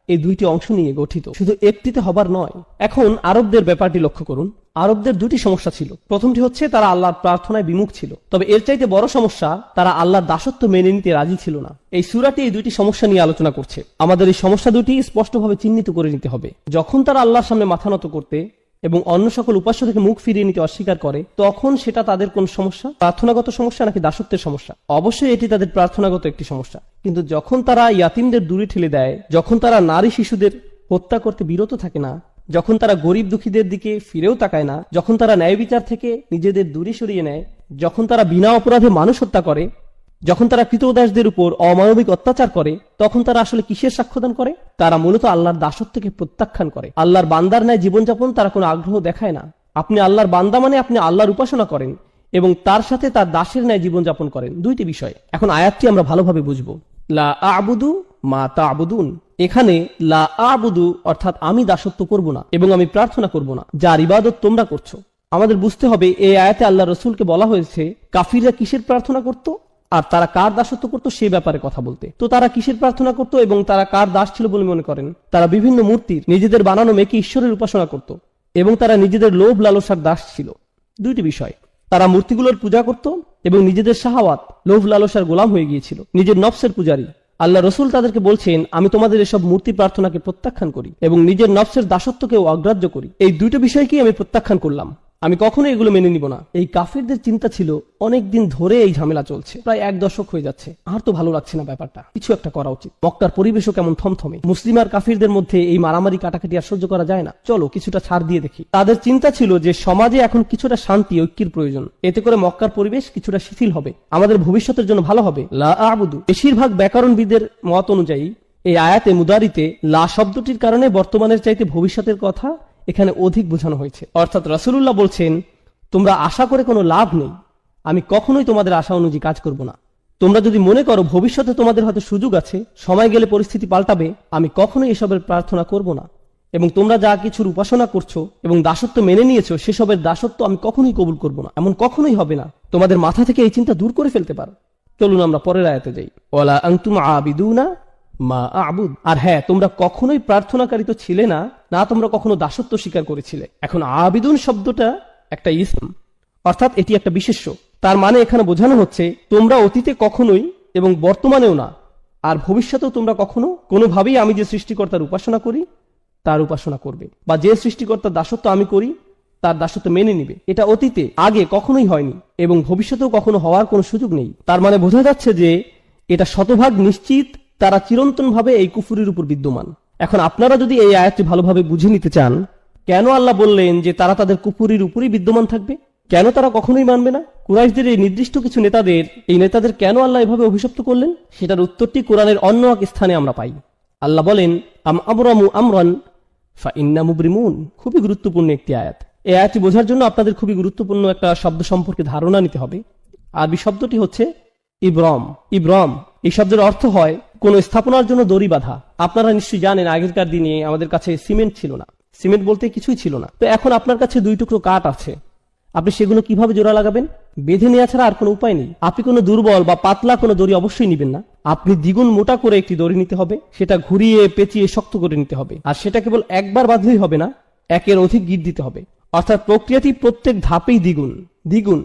Speaker 3: এই দুইটি অংশ নিয়ে গঠিত, শুধু একটিতে হবার নয়। এখন আরবদের ব্যাপারটি লক্ষ্য করুন। আরবদের দুটি সমস্যা ছিল। প্রথমটি হচ্ছে তারা আল্লাহর প্রার্থনায় বিমুখ ছিল, তবে এর চাইতে বড় সমস্যা, তারা আল্লাহর দাসত্ব মেনে নিতে রাজি ছিল না। এই সূরাটি এই দুইটি সমস্যা নিয়ে আলোচনা করছে। আমাদের এই সমস্যা দুটি স্পষ্টভাবে চিহ্নিত করে নিতে হবে। যখন তারা আল্লাহর সামনে মাথা নত করতে এবং অন্য সকল উপাস্য থেকে মুখ ফিরিয়ে নিতে অস্বীকার করে, তখন সেটা তাদের কোন সমস্যা? প্রার্থনাগত সমস্যা নাকি দাসত্বের সমস্যা? অবশ্যই এটি তাদের প্রার্থনাগত একটি সমস্যা। কিন্তু যখন তারা ইয়াতিমদের দূরে ঠেলে দেয়, যখন তারা নারী শিশুদের হত্যা করতে বিরত থাকে না, যখন তারা গরিব দুঃখীদের দিকে ফিরেও তাকায় না, যখন তারা ন্যায় বিচার থেকে নিজেদের দূরে সরিয়ে নেয়, যখন তারা বিনা অপরাধে মানুষ হত্যা করে, যখন তারা কৃতদাসদের উপর অমানবিক অত্যাচার করে, তখন তারা আসলে কিসের সাক্ষ্যদান করে? তারা মূলত আল্লাহর দাসত্বকে প্রত্যাখ্যান করে। আল্লাহর বান্দার ন্যায় জীবনযাপন তারা কোনো আগ্রহ দেখায় না। আপনি আল্লাহর বান্দা মানে আপনি আল্লাহর উপাসনা করেন এবং তার সাথে তার দাসের ন্যায় জীবনযাপন করেন, দুইটি বিষয়। এখন আয়াতটি আমরা ভালোভাবে বুঝবো। লা আ'বুদু মা তা'বুদুন, এখানে লা আ'বুদু অর্থাৎ আমি দাসত্ব করব না এবং আমি প্রার্থনা করব না, যার ইবাদত তোমরা করছো। আমাদের বুঝতে হবে এই আয়াতে আল্লাহ রসুলকে বলা হয়েছে কাফিররা কিসের প্রার্থনা করত আর তারা কার দাসত্ব করত সে ব্যাপারে কথা বলতে। তো তারা কিসের প্রার্থনা করত এবং তারা কার দাস ছিল বলে মনে করেন? তারা বিভিন্ন মূর্তির, নিজেদের বানানো মেকি ঈশ্বরের উপাসনা করত এবং তারা নিজেদের লোভ লালসার দাস ছিল। দুইটি বিষয়, তারা মূর্তিগুলোর পূজা করত এবং নিজেদের শাহাওয়াত, লোভ লালসার গোলাম হয়ে গিয়েছিল, নিজের নফসের পূজারী। আল্লাহ রসুল তাদেরকে বলছেন আমি তোমাদের এসব মূর্তি প্রার্থনাকে প্রত্যাখ্যান করি এবং নিজের নফসের দাসত্বকেও অগ্রাহ্য করি। এই দুটো বিষয়কেই আমি প্রত্যাখ্যান করলাম, আমি কখনো এগুলো মেনে নিব না। এই কাফিরদের চিন্তা ছিল অনেক দিন ধরে এই ঝামেলা চলছে, প্রায় 1 দশক হয়ে যাচ্ছে, আর তো ভালো লাগছে না ব্যাপারটা, কিছু একটা করা উচিত। মক্কার পরিবেশও কেমন থমথমে, মুসলিম আর কাফিরদের মধ্যে এই মারামারি কাটাকাটি আর সহ্য করা যায় না, চলো কিছুটা ছাড় দিয়ে দেখি। তাদের চিন্তা ছিল যে সমাজে এখন কিছুটা শান্তি ঐক্যের প্রয়োজন, এতে করে মক্কার পরিবেশ কিছুটা শিথিল হবে, আমাদের ভবিষ্যতের জন্য ভালো হবে। লা আ'বুদু, বেশিরভাগ ব্যাকরণবিদের মত অনুযায়ী এই আয়াতে মুদারিতে লা শব্দটির কারণে বর্তমানের চাইতে ভবিষ্যতের কথা এখানে অধিক বোঝানো হয়েছে। অর্থাৎ রাসূলুল্লাহ বলছেন তোমরা আশা করে কোনো লাভ নেই, আমি কখনোই তোমাদের আশা অনুযায়ী কাজ করব না। তোমরা যদি মনে করো ভবিষ্যতে তোমাদের হয়তো সুযোগ আছে, সময় গেলে পরিস্থিতি পাল্টাবে, আমি কখনোই এসবের প্রার্থনা করব না। এবং তোমরা যা কিছুর উপাসনা করছো এবং দাসত্ব মেনে নিয়েছো, সেসবের দাসত্ব আমি কখনোই কবুল করব না, এমন কখনোই হবে না। তোমাদের মাথা থেকে এই চিন্তা দূর করে ফেলতে পারো। চলুন আমরা পরের আয়াতে যাই। ওয়ালা আনতুম আবিদুনা মা আবুদ। আর হ্যাঁ, তোমরা কখনোই প্রার্থনাকারী তো ছিলে না, না তোমরা কখনো দাসত্ব স্বীকার করেছিলে। এখন আবিদুন শব্দটা একটা ইসম, অর্থাৎ এটি একটা বিশেষ্য। তার মানে এখানে বোঝানো হচ্ছে তোমরা অতীতে কখনোই এবং বর্তমানেও না আর ভবিষ্যতেও তোমরা কখনো কোনোভাবেই আমি যে সৃষ্টিকর্তার উপাসনা করি তার উপাসনা করবে, বা যে সৃষ্টিকর্তার দাসত্ব আমি করি তার দাসত্ব মেনে নিবে। এটা অতীতে আগে কখনোই হয়নি এবং ভবিষ্যতেও কখনো হওয়ার কোনো সুযোগ নেই। তার মানে বোঝা যাচ্ছে যে এটা শতভাগ নিশ্চিত তারা চিরন্তনভাবে এই কুফুরির উপর বিদ্যমান। এখন আপনারা যদি এই আয়াতটি ভালোভাবে বুঝে নিতে চান, কেন আল্লাহ বললেন যে তারা তাদের কুফুরির উপরই বিদ্যমান থাকবে, কেন তারা কখনোই মানবে না, কুরাইশদের এই নির্দিষ্ট কিছু নেতাদের কেন আল্লাহ এভাবে অভিশপ্ত করলেন, সেটার উত্তরটি কোরআনের অন্য এক স্থানে আমরা পাই। আল্লাহ বলেন, আম আবরামু আমরান ফাইন্না মুবরিমুন। খুবই গুরুত্বপূর্ণ একটি আয়াত। এই আয়াতটি বোঝার জন্য আপনাদের খুবই গুরুত্বপূর্ণ একটা শব্দ সম্পর্কে ধারণা নিতে হবে। আরবি শব্দটি হচ্ছে ইব্রম। ইব্রম এই শব্দের অর্থ হয় কোন স্থাপনার জন্য দড়ি বাঁধা। আপনারা নিশ্চয়ই জানেন আগেরকার দিনে আমাদের কাছে সিমেন্ট ছিল না, সিমেন্ট বলতে কিছুই ছিল না। তো এখন আপনার কাছে 2 টুকরো কাঠ আছে, আপনি সেগুলো কিভাবে জোড়া লাগাবেন? বেঁধে নেওয়া ছাড়া আর কোনো উপায় নেই। আপনি কোনো দুর্বল বা পাতলা কোনো দড়ি অবশ্যই নিবেন না, আপনি দ্বিগুণ মোটা করে একটি দড়ি নিতে হবে, সেটা ঘুরিয়ে পেঁচিয়ে শক্ত করে নিতে হবে। আর সেটা কেবল একবার বাঁধলেই হবে না, একের অধিক গিট দিতে হবে। অর্থাৎ প্রক্রিয়াটি প্রত্যেক ধাপেই দ্বিগুণ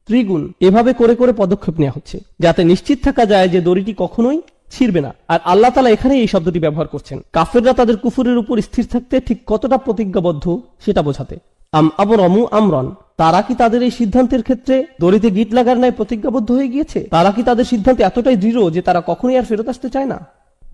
Speaker 3: ত্রিগুণ এভাবে করে করে পদক্ষেপ নেওয়া হচ্ছে, যাতে নিশ্চিত থাকা যায় যে দড়িটি কখনোই ছিড়বে না। আর আল্লাহ তাআলা এখানে এই শব্দটি ব্যবহার করছেন কাফেররা তাদের কুফরের উপর স্থির থাকতে ঠিক কতটা প্রতিজ্ঞাবদ্ধ সেটা বোঝাতে। আম আবরামু আমরান, তারা কি তাদের এই সিদ্ধান্তের ক্ষেত্রে দড়িতে গিট লাগার ন্যায় প্রতিজ্ঞাবদ্ধ হয়ে গিয়েছে? তারা কি তাদের সিদ্ধান্তে এতটাই দৃঢ় যে তারা কখনোই আর ফেরত আসতে চায় না?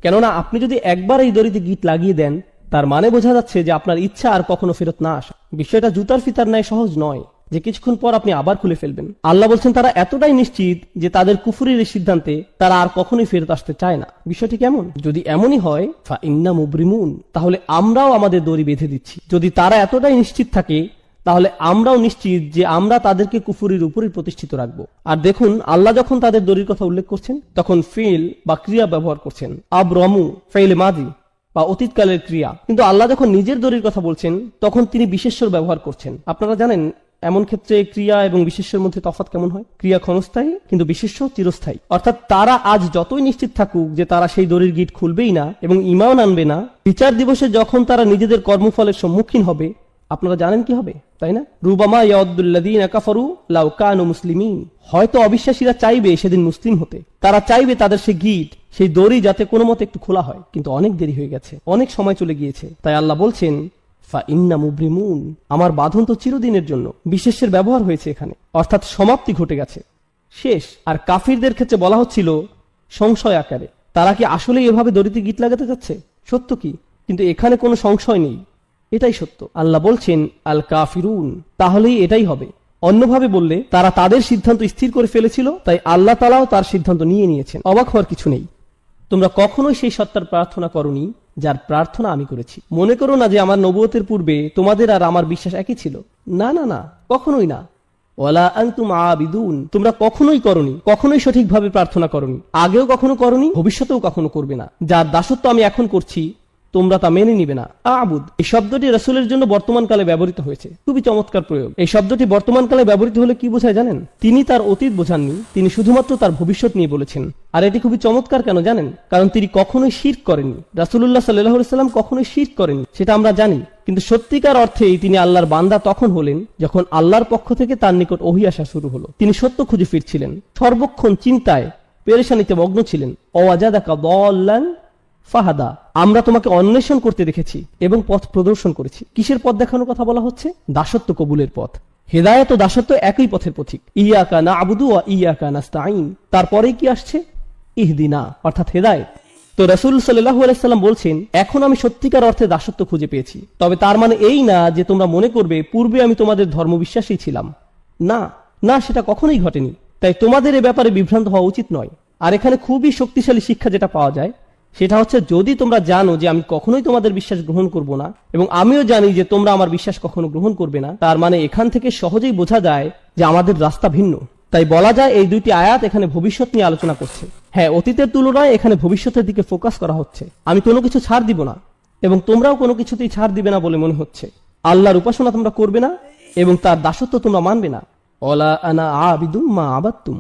Speaker 3: কেননা আপনি যদি একবার এই দড়িতে গিট লাগিয়ে দেন, তার মানে বোঝা যাচ্ছে যে আপনার ইচ্ছা আর কখনো ফেরত না আসা। বিষয়টা জুতার ফিতার ন্যায় সহজ নয় যে কিছুক্ষণ পর আপনি আবার খুলে ফেলবেন। আল্লাহ বলছেন তারা এতটাই নিশ্চিত যে তাদের কুফরির এই সিদ্ধান্তে তারা আর কখনোই ফেরত আসতে চায় না। বিষয়টি কেমন? যদি এমনই হয় ফাইন্না মুবরিমুন, তাহলে আমরাও আমাদের দড়ি বেঁধে দিচ্ছি। যদি তারা এতটাই নিশ্চিত থাকে, তাহলে আমরাও নিশ্চিত যে আমরা তাদেরকে কুফরির উপরই প্রতিষ্ঠিত রাখবো। আর দেখুন, আল্লাহ যখন তাদের দড়ির কথা উল্লেখ করছেন তখন ফিল বা ক্রিয়া ব্যবহার করছেন। আবরামু ফেইল মাদি বা অতীতকালের ক্রিয়া। কিন্তু আল্লাহ যখন নিজের দড়ির কথা বলছেন তখন তিনি বিশেষ্যর ব্যবহার করছেন। আপনারা জানেন এমন ক্ষেত্রে ক্রিয়া এবং বিশেষ্যের মধ্যে তফাৎ কেমন হয়? ক্রিয়া ক্ষণস্থায়ী কিন্তু বিশেষ্য চিরস্থায়ী। অর্থাৎ তারা আজ যতই নিশ্চিত থাকুক যে তারা সেই দড়ির গিট খুলবেই না এবং ঈমান আনবে না, বিচার দিবসে যখন তারা নিজেদের কর্মফলের সম্মুখীন হবে, আপনারা জানেন কি হবে, তাই না? রুবামা ইয়াউদ্দুল্লাযীনা কাফারু লাউ কানু মুসলিমিন। হয়তো অবিশ্বাসীরা চাইবে সেদিন মুসলিম হতে, তারা চাইবে তাদের সেই গিট, সেই দড়ি যাতে কোনো মতে একটু খোলা হয়, কিন্তু অনেক দেরি হয়ে গেছে, অনেক সময় চলে গিয়েছে। তাই আল্লাহ বলছেন ফাইন্না মুবরিমুন, আমার বাঁধন তো চিরদিনের জন্য। বিশেষের ব্যবহার হয়েছে এখানে, অর্থাৎ সমাপ্তি ঘটে গেছে, শেষ। আর কাফিরদের ক্ষেত্রে বলা হচ্ছিল সংশয় আকারে, তারা কি আসলে এভাবে দড়িতে গিট লাগাতে যাচ্ছে? সত্য কি? কিন্তু এখানে কোনো সংশয় নেই, এটাই সত্য। আল্লাহ বলছেন আল কাফিরুন, তাহলেই এটাই হবে। অন্যভাবে বললে তারা তাদের সিদ্ধান্ত স্থির করে ফেলেছিল, তাই আল্লাহ তাআলাও তার সিদ্ধান্ত নিয়েছেন। অবাক হওয়ার কিছু নেই। তোমরা কখনোই সেই সত্তার প্রার্থনা করনি যার প্রার্থনা আমি করেছি। মনে করো না যে আমার নবুয়তের পূর্বে তোমাদের আর আমার বিশ্বাস একই ছিল। না না না, কখনোই না। ওয়ালা আনতুম আবিদুন, তোমরা কখনোই করনি, কখনোই সঠিকভাবে প্রার্থনা করনি, আগেও কখনো করনি, ভবিষ্যতেও কখনো করবে না। যার দাসত্ব আমি এখন করছি তোমরা তা মেনে নিবে না। আবুদ এই শব্দটি রাসূলের জন্য বর্তমানকালে ব্যবহৃত হয়েছে। খুবই চমৎকার প্রয়োগ। এই শব্দটি বর্তমানকালে ব্যবহৃত হলে কি বোঝায় জানেন? তিনি তার অতীত বোঝাননি, তিনি শুধুমাত্র তার ভবিষ্যৎ নিয়ে বলেছেন। আর এটি খুবই চমৎকার কেন জানেন? কারণ তিনি কখনোই শিরক করেননি। রাসূলুল্লাহ সাল্লাল্লাহু আলাইহি ওয়াসাল্লাম কখনোই শিরক করেননি, সেটা আমরা জানি। কিন্তু সত্যিকার অর্থেই তিনি আল্লাহর বান্দা তখন হলেন যখন আল্লাহর পক্ষ থেকে তার নিকট ওহী আসা শুরু হলো। তিনি সত্য খুঁজে ফিরছিলেন, সর্বক্ষণ চিন্তায় পেরেশানিতে মগ্ন ছিলেন। ওয়াজাদাকা দাল্লান ফাহাদা, আমরা তোমাকে অন্বেষণ করতে দেখেছি এবং পথ প্রদর্শন করেছি। কিসের পথ দেখানোর কথা বলা হচ্ছে? দাসত্ব কবুলের পথ। হেদায়েত ও দাসত্ব একই পথের পথিক। ইয়াকা না'বুদু ওয়া ইয়াকা নাস্তাঈন, তারপরেই কি আসছে? ইহদিনা, অর্থাৎ হেদায়েত। তো রাসূল সাল্লাল্লাহু আলাইহি সাল্লাম বলছেন, এখন আমি সত্যিকার অর্থে দাসত্ব খুঁজে পেয়েছি। তবে তার মানে এই না যে তোমরা মনে করবে পূর্বে আমি তোমাদের ধর্মবিশ্বাসী ছিলাম। না না, সেটা কখনোই ঘটেনি। তাই তোমাদের এ ব্যাপারে বিভ্রান্ত হওয়া উচিত নয়। আর এখানে খুবই শক্তিশালী শিক্ষা যেটা পাওয়া যায় সেটা হচ্ছে, যদি তোমরা জানো যে আমি কখনোই তোমাদের বিশ্বাস গ্রহণ করব না এবং আমিও জানি যে তোমরা আমার বিশ্বাস কখনো গ্রহণ করবে না, তার মানে এখান থেকে সহজেই বোঝা যায় যে আমাদের রাস্তা ভিন্ন। তাই বলা যায় এই দুইটি আয়াত এখানে ভবিষ্যৎ নিয়ে আলোচনা করছে। হ্যাঁ, অতীতের তুলনায় এখানে ভবিষ্যতের দিকে ফোকাস করা হচ্ছে। আমি কোনো কিছু ছাড় দিব না এবং তোমরাও কোনো কিছুতেই ছাড় দিবে না বলে মনে হচ্ছে। আল্লাহর উপাসনা তোমরা করবে না এবং তার দাসত্ব তোমরা মানবে না। ওয়ালা আনা আবিদুম মা আবাদতুম।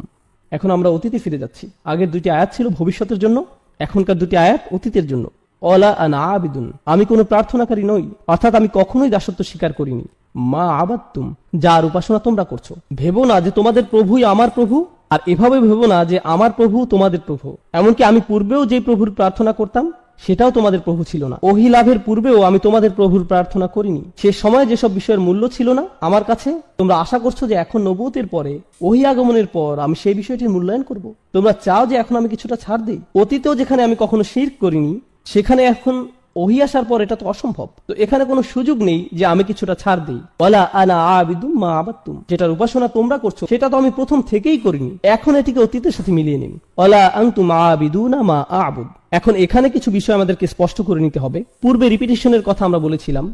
Speaker 3: এখন আমরা অতীতে ফিরে যাচ্ছি। আগের দুইটি আয়াত ছিল ভবিষ্যতের জন্য, এখনকার দুটি আয়াত অতীতের জন্য। ওয়ালা আনা আবিদুন, আমি কোনো প্রার্থনাকারী নই, অর্থাৎ আমি কখনোই দাসত্ব স্বীকার করিনি। মা আবাদতুম, যার উপাসনা তোমরা করছো। ভেবো না যে তোমাদের প্রভুই আমার প্রভু, আর এভাবে ভেবো না যে আমার প্রভু তোমাদের প্রভু। এমনকি আমি পূর্বেও যে প্রভুর প্রার্থনা করতাম সেটাও তোমাদের প্রভু ছিল না। ওহী লাভের পূর্বেও আমি তোমাদের প্রভুর প্রার্থনা করিনি। সে সময় যেসব বিষয়ের মূল্য ছিল না আমার কাছে, তোমরা আশা করছো যে এখন নবুয়তের পরে, ওহী আগমনের পর আমি সেই বিষয়টির মূল্যায়ন করব। তোমরা চাও যে এখন আমি কিছুটা ছাড় দিই। অতীতেও যেখানে আমি কখনো শিরক করিনি, সেখানে এখন ওহী আসার পর এটা তো অসম্ভব। তো এখানে কোনো সুযোগ নেই যে আমি কিছুটা ছাড় দিই। ওয়ালা আনা আবিদুম মা আবাদতুম, যেটার উপাসনা তোমরা করছো সেটা তো আমি প্রথম থেকেই করিনি। এখন এটিকে অতীতের সাথে মিলিয়ে নিন। ওয়ালা আনতুম আবিদুনা মা আবুদ। এখন এখানে কিছু বিষয় আমাদেরকে স্পষ্ট করে নিতে হবে। পূর্বে রিপিটেশনের কথা আমরা বলেছিলাম।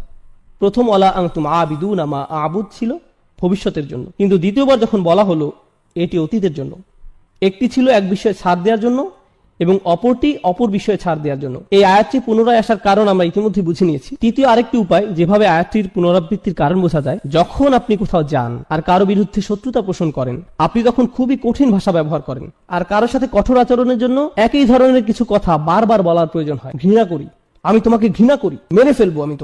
Speaker 3: প্রথম ওয়ালা আনতুম আবিদুনা মা আবুদ ছিল ভবিষ্যতের জন্য, কিন্তু দ্বিতীয়বার যখন বলা হলো এটি অতীতের জন্য। একটি ছিল এক বিষয়ে ছাড় দেওয়ার জন্য এবং অপরটি অপর বিষয়ে ছাড় দেওয়ার জন্য। এই আয়াতটি পুনরায় আসার কারণ আমরা ইতিমধ্যে বুঝে নিয়েছি। তৃতীয় আরেকটি উপায় যেভাবে আয়াতটির পুনরাবৃত্তির কারণ বোঝা যায়, যখন আপনি কোথাও যান আর কারো বিরুদ্ধে শত্রুতা পোষণ করেন, আপনি তখন খুবই কঠিন ভাষা ব্যবহার করেন, আর কারোর সাথে কঠোর আচরণের জন্য একই ধরনের কিছু কথা বারবার বলার প্রয়োজন হয়। ঘৃণা করি, আমি তোমাকে ঘৃণা করি, মেরে ফেলবো, আমি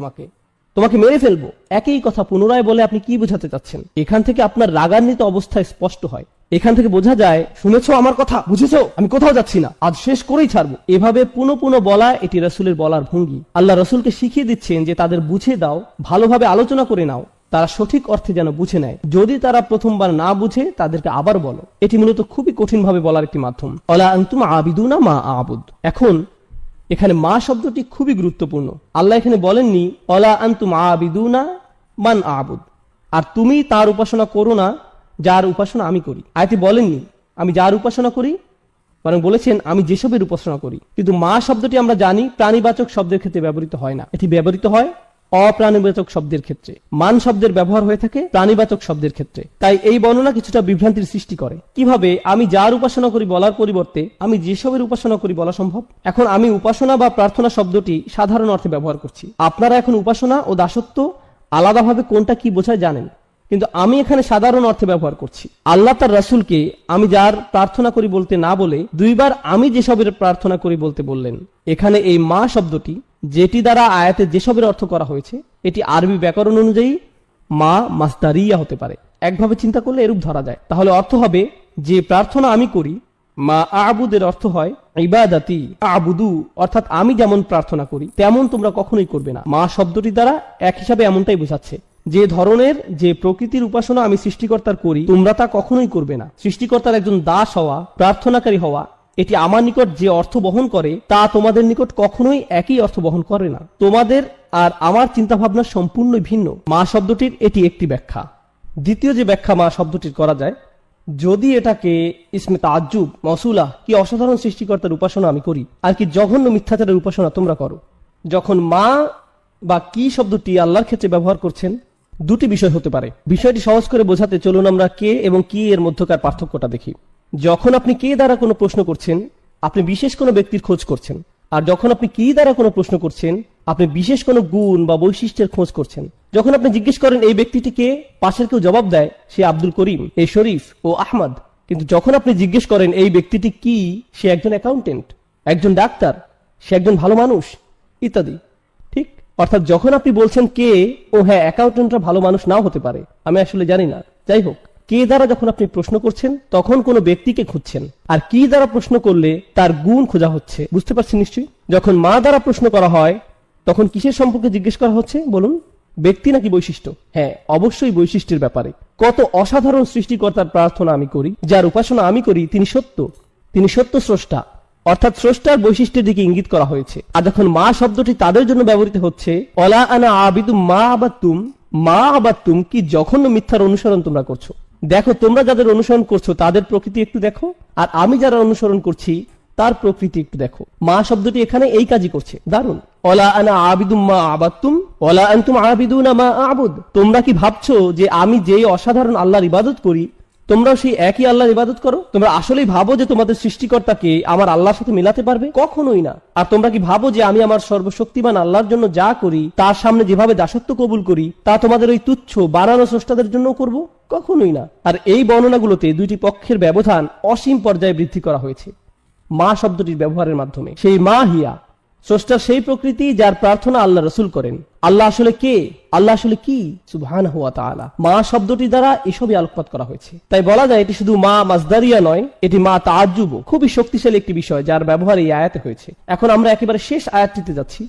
Speaker 3: তোমাকে মেরে ফেলবো। একই কথা পুনরায় বলে আপনি কি বোঝাতে চাচ্ছেন? এখান থেকে আপনার রাগান্বিত অবস্থায় স্পষ্ট হয়। এখান থেকে বোঝা যায়, শুনেছো আমার কথা, বুঝেছো, আমি কোথাও যাচ্ছি না, আজ শেষ করেই ছাড়বো। এভাবে পুনঃ পুনঃ বলা এটি রাসূলের বলার ভঙ্গি। আল্লাহ রাসূলকে শিখিয়ে দিচ্ছেন যে তাদের বুঝে দাও, ভালোভাবে আলোচনা করে নাও, তারা সঠিক অর্থে যেন বুঝে নেয়। যদি তারা প্রথমবার না বুঝে তাদেরকে আবার বলো। এটি মূলত খুবই কঠিন ভাবে বলার একটি মাধ্যম। ওয়ালা আনতুম আবিদুনা মা আবুদ। এখন এখানে মা শব্দটি খুবই গুরুত্বপূর্ণ। আল্লাহ এখানে বলেননি ওয়ালা আনতুম আবিদুনা মান আবুদ, আর তুমি তার উপাসনা করো না যার উপাসনা আমি করি। আয়াতে বলেননি আমি যার উপাসনা করি, বরং বলেছেন আমি যেসবের উপাসনা করি। কিন্তু মা শব্দটি আমরা জানি প্রাণীবাচক শব্দের ক্ষেত্রে ব্যবহৃত হয় না, এটি ব্যবহৃত হয় অপ্রাণীবাচক শব্দের ক্ষেত্রে। মান শব্দের ব্যবহার হয়ে থাকে প্রাণীবাচক শব্দের ক্ষেত্রে। তাই এই বর্ণনা কিছুটা বিভ্রান্তির সৃষ্টি করে। কিভাবে আমি যার উপাসনা করি বলার পরিবর্তে আমি যেসবের উপাসনা করি বলা সম্ভব? এখন আমি উপাসনা বা প্রার্থনা শব্দটি সাধারণ অর্থে ব্যবহার করছি। আপনারা এখন উপাসনা ও দাসত্ব আলাদাভাবে কোনটা কি বোঝায় জানেন, কিন্তু আমি এখানে সাধারণ অর্থে ব্যবহার করছি। আল্লাহ তার রাসূলকে আমি যার প্রার্থনা করি বলতে না বলে দুইবার আমি যেসবের প্রার্থনা করি বলতে বললেন। এখানে এই মা শব্দটি, যেটি দ্বারা আয়াতে যেসবের অর্থ করা হয়েছে, এটি আরবি ব্যাকরণ অনুযায়ী মা মাসদারিয়া হতে পারে। একভাবে চিন্তা করলে এরূপ ধরা যায়। তাহলে অর্থ হবে যে প্রার্থনা আমি করি। মা আবুদের অর্থ হয় ইবাদাতি আবুদু, অর্থাৎ আমি যেমন প্রার্থনা করি তেমন তোমরা কখনোই করবে না। মা শব্দটি দ্বারা এক হিসাবে এমনটাই বোঝাচ্ছে যে ধরনের, যে প্রকৃতির উপাসনা আমি সৃষ্টিকর্তার করি তোমরা তা কখনোই করবে না। সৃষ্টিকর্তার একজন দাস হওয়া, প্রার্থনাকারী হওয়া, এটি আমার নিকট যে অর্থ বহন করে তা তোমাদের নিকট কখনোই একই অর্থ বহন করে না। তোমাদের আর আমার চিন্তা ভাবনা সম্পূর্ণ ভিন্ন। মা শব্দটির এটি একটি ব্যাখ্যা। দ্বিতীয় যে ব্যাখ্যা মা শব্দটির করা যায়, যদি এটাকে ইসমে তাজ্জুব, মসুলা, কি অসাধারণ সৃষ্টিকর্তার উপাসনা আমি করি, আর কি জঘন্য মিথ্যাচারের উপাসনা তোমরা করো। যখন মা বা কি শব্দটি আল্লাহর ক্ষেত্রে ব্যবহার করছেন, দুটি বিষয় হতে পারে। বিষয়টি সহজ করে বোঝাতে চলুন আমরা কে এবং কি এর মধ্যকার পার্থক্যটা দেখি। যখন আপনি কে দ্বারা কোনো প্রশ্ন করছেন, আপনি বিশেষ কোনো ব্যক্তির খোঁজ করছেন। আর যখন আপনি কি দ্বারা কোনো প্রশ্ন করছেন, আপনি বিশেষ কোনো গুণ বা বৈশিষ্ট্যের খোঁজ করছেন। যখন আপনি জিজ্ঞেস করেন এই ব্যক্তিটি কে, পাশের কেউ জবাব দেয় সে আব্দুল করিম, এ শরীফ ও আহমদ। কিন্তু যখন আপনি জিজ্ঞেস করেন এই ব্যক্তিটি কি, সে একজন অ্যাকাউন্টেন্ট, একজন ডাক্তার, সে একজন ভালো মানুষ ইত্যাদি। ঠিক, অর্থাৎ যখন আপনি বলছেন কে, ও হ্যাঁ অ্যাকাউন্টেন্টরা ভালো মানুষ নাও হতে পারে, আমি আসলে জানি না, যাই হোক, কে দ্বারা যখন আপনি প্রশ্ন করছেন তখন কোনো ব্যক্তিকে খুঁজছেন, আর কি দ্বারা প্রশ্ন করলে তার গুণ খোঁজা হচ্ছে। বুঝতে পারছেন নিশ্চয়ই? যখন মা দ্বারা প্রশ্ন করা হয় তখন কিসের সম্পর্কে জিজ্ঞেস করা হচ্ছে বলুন? ব্যক্তি নাকি বৈশিষ্ট্য? হ্যাঁ, অবশ্যই বৈশিষ্ট্যের ব্যাপারে। কত অসাধারণ সৃষ্টিকর্তার প্রার্থনা আমি করি, যার উপাসনা আমি করি, তিনি সত্য, তিনি সত্য স্রষ্টা, অর্থাৎ স্রষ্টার বৈশিষ্ট্যের দিকে ইঙ্গিত করা হয়েছে। আর যখন মা শব্দটি তাদের জন্য ব্যবহৃত হচ্ছে, অলা আনা আবিদু মা আবাদতুম, কি জঘন্য মিথ্যার অনুসরণ তোমরা করছো। দেখো, তোমরা যাদের অনুসরণ করছো তাদের প্রকৃতি একটু দেখো, আর আমি যারা অনুসরণ করছি তার প্রকৃতি একটু দেখো। মা শব্দটি এখানে এই কাজই করছে। দারুণ। ওয়ালা আনা আবিদুম মা আবাদতুম ওয়ালা আনতুম আবিদুনা মা আবুদ। তোমরা কি ভাবছো যে আমি যেই অসাধারণ আল্লাহর ইবাদত করি তোমরাও সেই একই আল্লাহর ইবাদত করো? তোমরা আসলেই ভাবো যে তোমাদের সৃষ্টিকর্তাকে আমার আল্লাহর সাথে মিলাতে পারবে? কখনোই না। আর তোমরা কি ভাবো যে আমি আমার সর্বশক্তিমান আল্লাহর জন্য যা করি, তার সামনে যেভাবে দাসত্ব কবুল করি, তা তোমাদের ওই তুচ্ছ বানানো স্রষ্টাদের জন্য করব? কখনোই না। আর এই বর্ণনাগুলোতে দুইটি পক্ষের ব্যবধান অসীম পর্যায়ে বৃদ্ধি করা হয়েছে। মা শব্দটির ব্যবহারের মাধ্যমে। সেই মা হিয়া, স্রষ্টার সেই প্রকৃতি যার প্রার্থনা আল্লাহ রাসূল করেন। আল্লাহ আসলে কে, আল্লাহ আসলে কি, সুবহানাহু ওয়া তাআলা। মা শব্দটি দ্বারা এসবই আলোকপাত করা হয়েছে। তাই বলা যায় এটি শুধু মা মাজদারিয়া নয়, এটি মা তাআজ্জুব, খুবই শক্তিশালী একটি বিষয় যার ব্যবহার এই আয়াতে হয়েছে। এখন আমরা একেবারে শেষ আয়াতটিতে যাচ্ছি।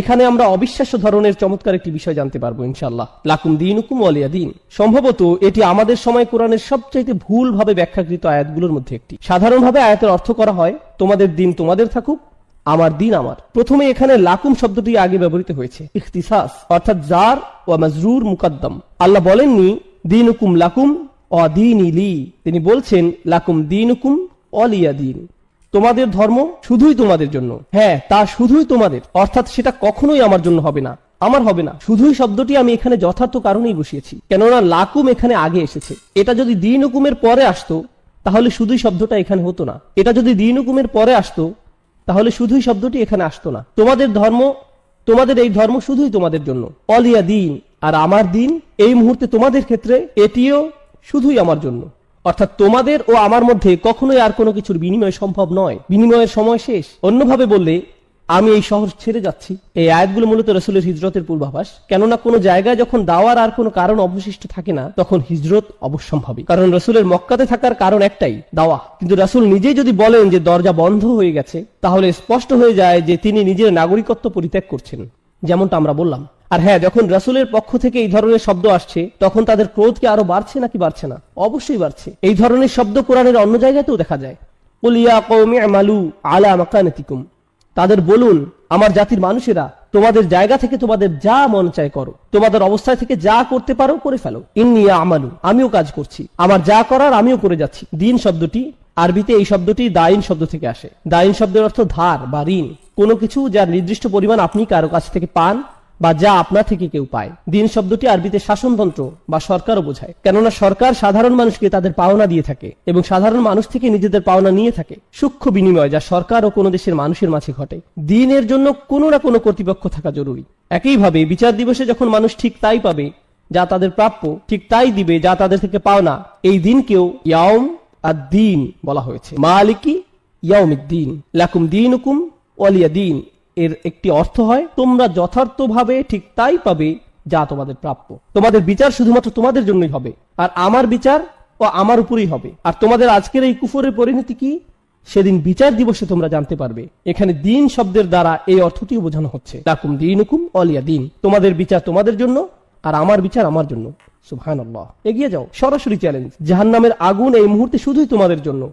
Speaker 3: এখানে আমরা অবিশ্বাস্য ধরনের চমৎকার একটি বিষয় জানতে পারবো ইনশাআল্লাহ। লাকুম দীনুকুম ওয়ালিয়া দীন। সম্ভবত এটি আমাদের সময় কোরআনের সবচাইতে ভুলভাবে ব্যাখ্যাকৃত আয়াতগুলোর মধ্যে একটি। সাধারণভাবে আয়াতের অর্থ করা হয় তোমাদের দিন তোমাদের থাকুক, আমার দিন আমার। প্রথমে এখানে লাকুম শব্দটি আগে ব্যবহৃত হয়েছে, ইখতিসাস, অর্থাৎ জার ওয়া মাজরুর মুকদ্দম। আল্লাহ বলেননি দীনুকুম লাকুম ওয়া দীনি লি, তিনি বলছেন লাকুম দীনুকুম ওয়ালিয়া দীন, তোমাদের ধর্ম শুধুই তোমাদের জন্য। হ্যাঁ, তা শুধুই তোমাদের, অর্থাৎ সেটা কখনোই আমার জন্য হবে না, আমার হবে না। শুধুই শব্দটি আমি এখানে যথার্থ কারণেই বসিয়েছি, কেননা লাকুম এখানে আগে এসেছে। এটা যদি দিন হুকুমের পরে আসতো তাহলে শুধুই শব্দটা এখানে হতো না। এটা যদি দিন হুকুমের পরে আসতো তাহলে শুধুই শব্দটি এখানে আসতো না। তোমাদের ধর্ম, তোমাদের এই ধর্ম শুধুই তোমাদের জন্য। অলিয়া দিন, আর আমার দিন এই মুহূর্তে তোমাদের ক্ষেত্রে এটিও শুধুই আমার জন্য। অর্থাৎ তোমাদের ও আমার মধ্যে কখনোই আর কোনো কিছুর বিনিময় সম্ভব নয়, বিনিময়ের সময় শেষ। অন্যভাবে বললে আমি এই শহর ছেড়ে যাচ্ছি। এই আয়াতগুলো মূলত রাসূলের হিজরতের পূর্বাভাস, কেননা কোনো জায়গায় যখন দাওয়ার আর কোনো কারণ অবশিষ্ট থাকে না তখন হিজরত অবশ্যম্ভাবী। কারণ রাসূলের মক্কাতে থাকার কারণ একটাই, দাওয়া। কিন্তু রাসূল নিজেই যদি বলেন যে দরজা বন্ধ হয়ে গেছে, তাহলে স্পষ্ট হয়ে যায় যে তিনি নিজের নাগরিকত্ব পরিত্যাগ করছেন, যেমনটা আমরা বললাম। আর হ্যাঁ, যখন রাসূলের পক্ষ থেকে এই ধরনের শব্দ আসছে তখন তাদের ক্রোধ কি আরো বাড়ছে নাকি বাড়ছে না? অবশ্যই বাড়ছে। এই ধরনের শব্দ কোরআনের অন্য জায়গাতেও দেখা যায়। কুল ইয়া কওমি আমালু আলা মাকানাতিকুম, তাদের বলুন আমার জাতির মানুষেরা তোমাদের জায়গা থেকে তোমাদের যা মন চায় করো, তোমাদের অবস্থায় থেকে যা করতে পারো করে ফেলো। ইন্নী আমালু, আমিও কাজ করছি, আমার যা করার আমিও করে যাচ্ছি। দিন শব্দটি আরবিতে এই শব্দটি দাইন শব্দ থেকে আসে। দাইন শব্দের অর্থ ধার বা ঋণ, কোনো কিছু যার নির্দিষ্ট পরিমাণ আপনি কারো কাছ থেকে পান বা যা আপনার থেকে কেউ পায়। দিন শব্দটি আরবিতে শাসনতন্ত্র বা সরকারও বোঝায়, কেননা সরকার সাধারণ মানুষকে তাদের পাওনা দিয়ে থাকে এবং সাধারণ মানুষ থেকে নিজেদের পাওনা নিয়ে থাকে। সূক্ষ্ম বিনিময় যা সরকার ও কোনো দেশের মানুষের মাঝে ঘটে। দিনের জন্য কোনো না কোনো কর্তৃপক্ষ থাকা জরুরি। একইভাবে বিচার দিবসে যখন মানুষ ঠিক তাই পাবে যা তাদের প্রাপ্য, ঠিক তাই দিবে যা তাদের থেকে পাওনা, এই দিনকেও ইয়াউম আদ-দ্বীন বলা হয়েছে। মালিকি ইয়াউমিদ্দিন, লাকুম দীনুকুম ওয়ালিয়া দীন এর একটি অর্থ হয় তোমরা যথার্থভাবে ঠিক তাই পাবে যা তোমাদের প্রাপ্য। তোমাদের বিচার শুধুমাত্র তোমাদের জন্যই হবে, আর আমার বিচার ও আমার উপরেই হবে। আর তোমাদের আজকের এই কুফরের পরিণতি কি সেদিন বিচার দিবসে তোমরা জানতে পারবে। এখানে দিন শব্দের দ্বারা এই অর্থটিও বোঝানো হচ্ছে, লাকুম দীনুকুম ওয়ালিয়া দীন, তোমাদের বিচার তোমাদের জন্য আর আমার বিচার আমার জন্য। সুবহানাল্লাহ। এগিয়ে যাও, সরাসরি চ্যালেঞ্জ। জাহান্নামের আগুন এই মুহূর্তে শুধুই তোমাদের জন্য।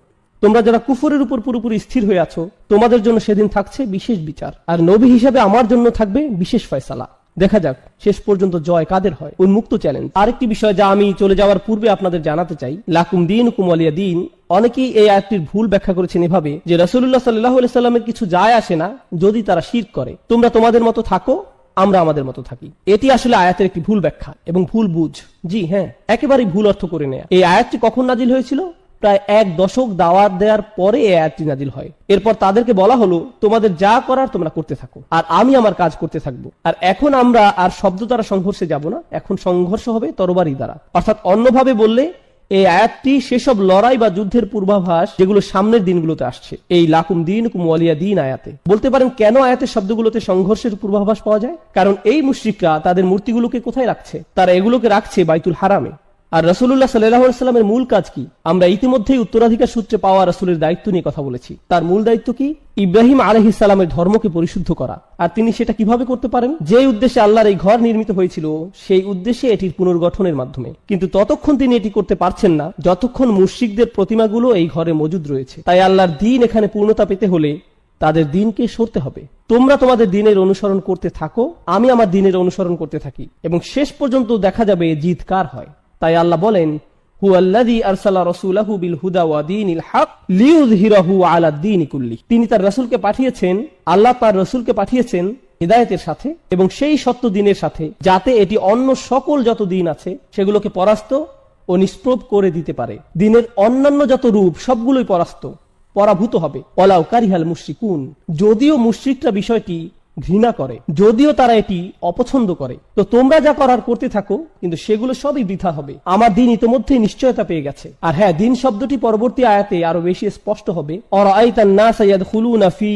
Speaker 3: তোমরা যারা কুফরের উপর পুরোপুরি স্থির হয়ে আছো, তোমাদের জন্য সেদিন থাকছে বিশেষ বিচার, আর নবী হিসাবে আমার জন্য থাকবে বিশেষ ফয়সালা। দেখা যাক শেষ পর্যন্ত জয় কাদের হয়। উন্মুক্ত চ্যালেঞ্জ। আরেকটি বিষয় যা আমি চলে যাওয়ার পূর্বে আপনাদের জানাতে চাই, লাকুম দীনুকুম ওয়ালিয়া দীন, অনেকেই এই আয়াতটির ভুল ব্যাখ্যা করেছেন এভাবে যে রাসূলুল্লাহ সাল্লাল্লাহু আলাইহি সাল্লামের কিছু যায় আসে না যদি তারা শিরক করে, তোমরা তোমাদের মতো থাকো, আমরা আমাদের মতো থাকি। এটি আসলে আয়াতের একটি ভুল ব্যাখ্যা এবং ভুল বুঝ। জি হ্যাঁ, একেবারেই ভুল অর্থ করে নেয়া। এই আয়াতটি কখন নাজিল হয়েছিল? প্রায় 1 দশক দাওয়াত দেওয়ার পরে এই আয়াতটি নাজিল হয়। এরপর তাদেরকে বলা হলো তোমাদের যা করার তোমরা করতে থাকো আর আমি আমার কাজ করতে থাকবো। আর এখন আমরা আর শব্দ দ্বারা সংঘর্ষে যাব না, এখন সংঘর্ষ হবে তরবারি দ্বারা। অর্থাৎ অন্যভাবে বললে এই আয়াতটি সেসব লড়াই বা যুদ্ধের পূর্বাভাস যেগুলো সামনের দিনগুলোতে আসছে। এই লাকুম দীনুকুম ওয়ালিয়া দীন আয়াতে বলতে পারেন কেন আয়াতের শব্দগুলোতে সংঘর্ষের পূর্বাভাস পাওয়া যায়? কারণ এই মুশরিকরা তাদের মূর্তিগুলোকে কোথায় রাখছে? তারা এগুলোকে রাখছে বাইতুল হারামে। আর রাসূলুল্লাহ সাল্লাল্লাহু আলাইহি ওয়াসাল্লামের মূল কাজ কি? আমরা ইতিমধ্যেই উত্তরাধিকার সূত্রে পাওয়া রাসূলের দায়িত্ব নিয়ে কথা বলেছি। তার মূল দায়িত্ব কি? ইব্রাহিম আলাইহিস সালামের ধর্মকে পরিশুদ্ধ করা। আর তিনি সেটা কিভাবে করতে পারেন? যে উদ্দেশ্যে আল্লাহর এই ঘর নির্মিত হয়েছিল সেই উদ্দেশ্যে এটির পুনর্গঠনের মাধ্যমে। কিন্তু ততক্ষণ তিনি এটি করতে পারছেন না যতক্ষণ মুশরিকদের প্রতিমাগুলো এই ঘরে মজুদ রয়েছে। তাই আল্লাহর দ্বীন এখানে পূর্ণতা পেতে হলে তাদের দিনকে সরতে হবে। তোমরা তোমাদের দিনের অনুসরণ করতে থাকো, আমি আমার দিনের অনুসরণ করতে থাকি, এবং শেষ পর্যন্ত দেখা যাবে জিত কার হয়। তাই আল্লাহ বলেন হুয়াল্লাযী আরসালা রাসূলাহু বিল হুদা ওয়া দীনিল হক লিইয়ুযহিরাহু আলা দ্বীনি কুল্লি। তিনি তার রাসূলকে পাঠিয়েছেন, আল্লাহ তার রাসূলকে পাঠিয়েছেন হিদায়াতের সাথে এবং সেই সত্য দ্বীনের সাথে, যাতে এটি অন্য সকল যত দ্বীন আছে সেগুলোকে পরাস্ত ও নিষ্প্রভ করে দিতে পারে। দ্বীনের অন্যান্য যত রূপ সবগুলোই পরাভূত হবে। ওয়ালাউ কারিহাল মুশরিকুন, যদিও মুশরিকরা বিষয়টি ঘৃণা করে, যদিও তারা এটি অপছন্দ করে। তো তোমরা যা করার করতে থাকো, কিন্তু সেগুলো সবই বৃথা হবে। আমার দিন ইতোমধ্যেই নিশ্চয়তা পেয়ে গেছে। আর হ্যাঁ, দিন শব্দটি পরবর্তী আয়াতে আরো বেশি স্পষ্ট হবে। অরাআইতান নাসা ইয়াদখুলুনা ফি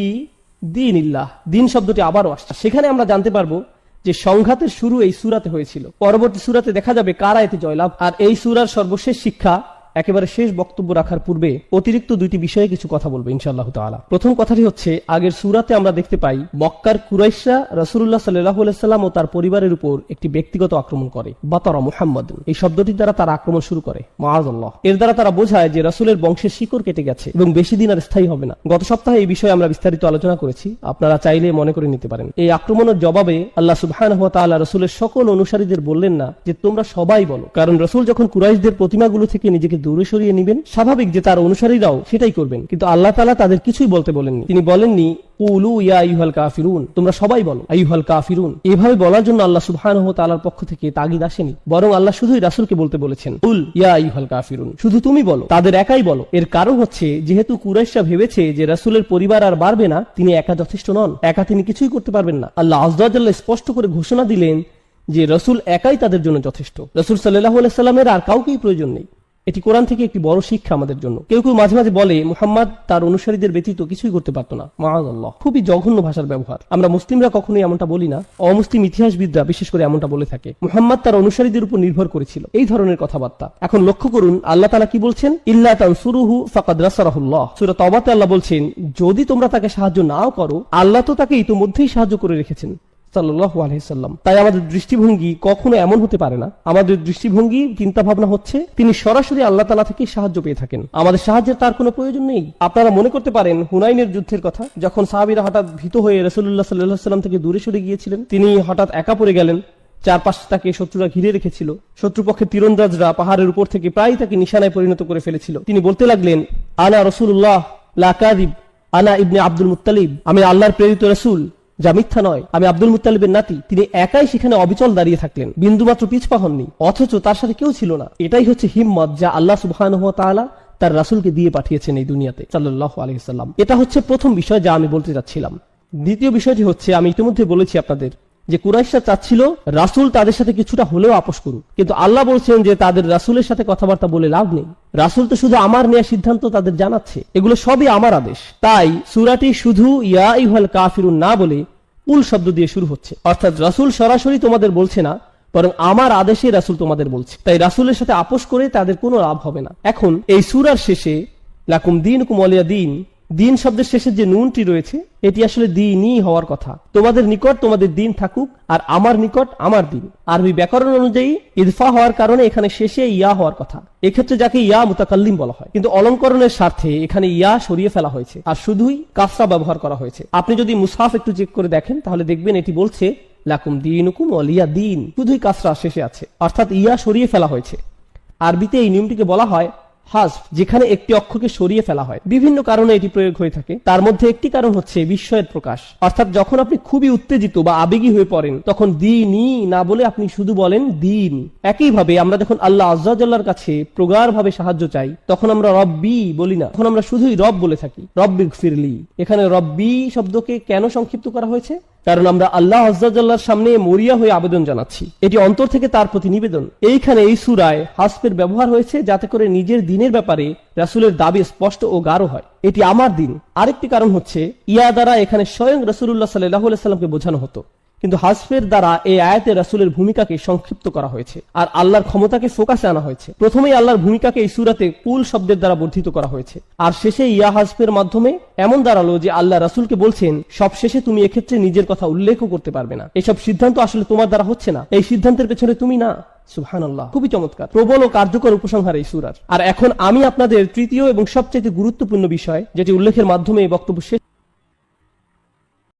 Speaker 3: দীনিল্লাহ, দিন শব্দটি আবারও আসছে। সেখানে আমরা জানতে পারবো যে সংঘাতের শুরু এই সূরাতে হয়েছিল। পরবর্তী সূরাতে দেখা যাবে কারা এতে জয়লাভ। আর এই সূরার সর্বশেষ শিক্ষা, একেবারে শেষ বক্তব্য রাখার পূর্বে অতিরিক্ত দুইটি বিষয়ে কিছু কথা বলবো ইনশাআল্লাহ তাআলা। প্রথম কথাটি হচ্ছে, আগের সূরাতে আমরা দেখতে পাই মক্কার কুরাইশরা রাসূলুল্লাহ সাল্লাল্লাহু আলাইহি সাল্লাম ও তার পরিবারের উপর একটি ব্যক্তিগত আক্রমণ করে। বাতারা মুহাম্মদ, এই শব্দটির দ্বারা তারা আক্রমণ শুরু করে। মাআযাল্লাহ, এর দ্বারা তারা বোঝায় যে রাসূলের বংশের শিকড় কেটে গেছে এবং বেশি দিন আর স্থায়ী হবে না। গত সপ্তাহে এই বিষয়ে আমরা বিস্তারিত আলোচনা করেছি, আপনারা চাইলে মনে করে নিতে পারেন। এই আক্রমণের জবাবে আল্লাহ সুবহানাহু ওয়া তাআলা রাসূলের সকল অনুসারীদের বললেন না যে তোমরা সবাই বলো, কারণ রাসূল যখন কুরাইশদের প্রতিমাগুলো থেকে নিজেকে দূরে সরিয়ে নেবেন, স্বাভাবিক যে তার অনুসারীরাও সেটাই করবেন। কিন্তু আল্লাহ তাআলা তাদের কিছুই বলতে বলেননি। তিনি বলেননি কুলু ইয়া আইয়ুহাল কাফিরুন, তোমরা সবাই বলো আইয়ুহাল কাফিরুন। এভাবে বলার জন্য আল্লাহ সুবহানাহু ওয়া তাআলার পক্ষ থেকে তাগিদ আসেনি, বরং আল্লাহ শুধুই রাসূলকে বলতে বলেছেন কুল ইয়া আইয়ুহাল কাফিরুন, শুধু তুমি বলো, তাদের একাই বলো। এর কারণ হচ্ছে, যেহেতু কুরাইশরা ভেবেছে যে রাসূলের পরিবার আর বাড়বে না, তিনি একা যথেষ্ট নন, একা তিনি কিছুই করতে পারবেন না। আল্লাহ আযজা ওয়া জাল্লা স্পষ্ট করে ঘোষণা দিলেন যে রাসূল একাই তাদের জন্য যথেষ্ট। রাসূল সাল্লাল্লাহু আলাইহি সাল্লামের আর কাউকেই প্রয়োজন নেই। এটি কোরআন থেকে একটি বড় শিক্ষা আমাদের জন্য। কেউ কেউ মাঝে মাঝে বলে মুহাম্মদ তার অনুসারীদের ব্যতীত কিছুই করতে পারত না। মাআযাল্লাহ, খুবই জঘন্য ভাষার ব্যবহার। আমরা মুসলিমরা কখনোই এমনটা বলি না, অমুসলিম ইতিহাসবিদরা বিশেষ করে এমনটা বলে থাকে। মুহাম্মদ তার অনুসারীদের উপর নির্ভর করেছিল, এই ধরনের কথাবার্তা। এখন লক্ষ্য করুন আল্লাহ তাআলা কি বলছেন, ইল্লা তানসুরুহু ফাকাদ নাসারাহুল্লাহ। সূরা তাওবাতে আল্লাহ বলছেন, যদি তোমরা তাকে সাহায্য নাও করো, আল্লাহ তো তাকে ইতিমধ্যেই সাহায্য করে রেখেছেন সাল্লাল্লাহু আলাইহি সাল্লাম। তাই আমাদের দৃষ্টিভঙ্গি কখনো এমন হতে পারে না। আমাদের দৃষ্টিভঙ্গি, চিন্তা ভাবনা হচ্ছে তিনি সরাসরি আল্লাহ তাআলা থেকে সাহায্য পেয়ে থাকেন, আমাদের সাহায্যের তার কোনো প্রয়োজন নেই। আপনারা মনে করতে পারেন হুনাইনের যুদ্ধের কথা, যখন সাহাবীরা হঠাৎ ভীত হয়ে রাসূলুল্লাহ সাল্লাল্লাহু আলাইহি সাল্লাম থেকে দূরে সরে গিয়েছিলেন, তিনি হঠাৎ একা পড়ে গেলেন। চারপাশ তাকে শত্রুরা ঘিরে রেখেছিল, শত্রুপক্ষের তীরন্দাজরা পাহাড়ের উপর থেকে প্রায় তাকে নিশানায় পরিণত করে ফেলেছিল। তিনি বলতে লাগলেন, আনা রাসূলুল্লাহ লা কাযিব, আনা ইবনে আব্দুল মুত্তালিব, আমি আল্লাহর প্রেরিত রাসূল, যা মিথ্যা নয়, আমি আব্দুল মুত্তালিবের নাতি। তিনি একাই সেখানে অবিচল দাঁড়িয়ে থাকলেন, বিন্দুমাত্র পিছপা হননি, অথচ তার সাথে কেউ ছিল না। এটাই হচ্ছে হিম্মত যা আল্লাহ সুবহানাহু ওয়া তাআলা তার রাসূলকে দিয়ে পাঠিয়েছেন এই দুনিয়াতে সাল্লাল্লাহু আলাইহি সাল্লাম। এটা হচ্ছে প্রথম বিষয় যা আমি বলতে চাচ্ছিলাম। দ্বিতীয় বিষয়টি হচ্ছে, আমি ইতিমধ্যে বলেছি আপনাদের যে কুরাইশরা চাচ্ছিল রাসূল তাদের সাথে কিছুটা হলেও আপোষ করুক, কিন্তু আল্লাহ বলছেন যে তাদের রাসূলের সাথে কথাবার্তা বলে লাভ নেই। রাসূল তো শুধু আমার নেয়া সিদ্ধান্ত তাদের জানাচ্ছে, এগুলো সবই আমার আদেশ। তাই সূরাটি শুধু ইয়া আইয়ুহাল কাফিরুন না বলে কুল শব্দ দিয়ে শুরু হচ্ছে, অর্থাৎ রাসূল সরাসরি তোমাদের বলছে না, বরং আমার আদেশে রাসূল তোমাদের বলছে। তাই রাসূলের সাথে আপোষ করে তাদের কোনো লাভ হবে না। এখন এই সূরার শেষে লাকুম দীনুকুম ওয়ালিয়া দীন, দিন শব্দের শেষে যে নুনটি রয়েছে, এটি আসলে দ্বীনই হওয়ার কথা। তোমাদের নিকট তোমাদের দিন থাকুক আর আমার নিকট আমার দিন। আরবি ব্যাকরণ অনুযায়ী ইদফা হওয়ার কারণে এখানে শেষে ইয়া হওয়ার কথা, এক্ষেত্রে যাকে ইয়া মুতাকাল্লিম বলা হয়, কিন্তু অলংকরণের স্বার্থে এখানে ইয়া সরিয়ে ফেলা হয়েছে আর শুধুই কাসরা ব্যবহার করা হয়েছে। আপনি যদি মুসহাফ একটু চেক করে দেখেন তাহলে দেখবেন এটি বলছে লাকুম দীনুকুম ওয়ালিয়া দীন, শুধুই কাসরা শেষে আছে, অর্থাৎ ইয়া সরিয়ে ফেলা হয়েছে। আরবিতে এই নিয়মটিকে বলা হয় হাজফ, যেখানে একটি অক্ষরকে সরিয়ে ফেলা হয়। বিভিন্ন কারণে এটি প্রয়োগ হয়ে থাকে, তার মধ্যে একটি কারণ হচ্ছে বিস্ময়ের প্রকাশ, অর্থাৎ যখন আপনি খুবই উত্তেজিত বা আবেগী হয়ে পড়েন, তখন দ্বীনি না বলে আপনি শুধু বলেন দিন। একইভাবে আমরা যখন আল্লাহ আযজা ওয়া জাল্লার কাছে প্রগাঢ় ভাবে সাহায্য চাই, তখন আমরা রব্বি বলি না, তখন আমরা শুধুই রব বলে থাকি, রব্বিগফিরলি। এখানে রব্বি শব্দকে কেন সংক্ষিপ্ত করা হয়েছে? কারণ আমরা আল্লাহ আযজা ওয়া জাল্লার সামনে মরিয়া হয়ে আবেদন জানাচ্ছি, এটি অন্তর থেকে তার প্রতি নিবেদন। এইখানে এই সূরায় হাসফের ব্যবহার হয়েছে যাতে করে নিজের দিনের ব্যাপারে রাসূলের দাবি স্পষ্ট ও গাঢ় হয়, এটি আমার দিন। আরেকটি কারণ হচ্ছে ইয়া দ্বারা এখানে স্বয়ং রাসূলুল্লাহ সাল্লাল্লাহু আলাইহি সাল্লামকে বোঝানো হতো, কিন্তু হাসফের দ্বারা এই আয়াতে রাসূলের ভূমিকাকে সংক্ষিপ্ত করা হয়েছে আর আল্লাহর ক্ষমতাকে ফোকাসে আনা হয়েছে। প্রথমেই আল্লাহর ভূমিকাকে এই সূরাতে কুল শব্দের দ্বারা বর্ধিত করা হয়েছে, আর শেষে ইয়া হাসফের মাধ্যমে এমন দাঁড়ালো যে আল্লাহ রাসূলকে বলছেন সব শেষে তুমি এক্ষেত্রে নিজের কথা উল্লেখও করতে পারবে না, এসব সিদ্ধান্ত আসলে তোমার দ্বারা হচ্ছে না, এই সিদ্ধান্তের পেছনে তুমি না। সুবহানাল্লাহ, খুবই চমৎকার, প্রবল ও কার্যকর উপসংহার এই সূরার। আর এখন আমি আপনাদের তৃতীয় এবং সবচেয়ে গুরুত্বপূর্ণ বিষয়, যেটি উল্লেখের মাধ্যমে এই বক্তব্য শেষ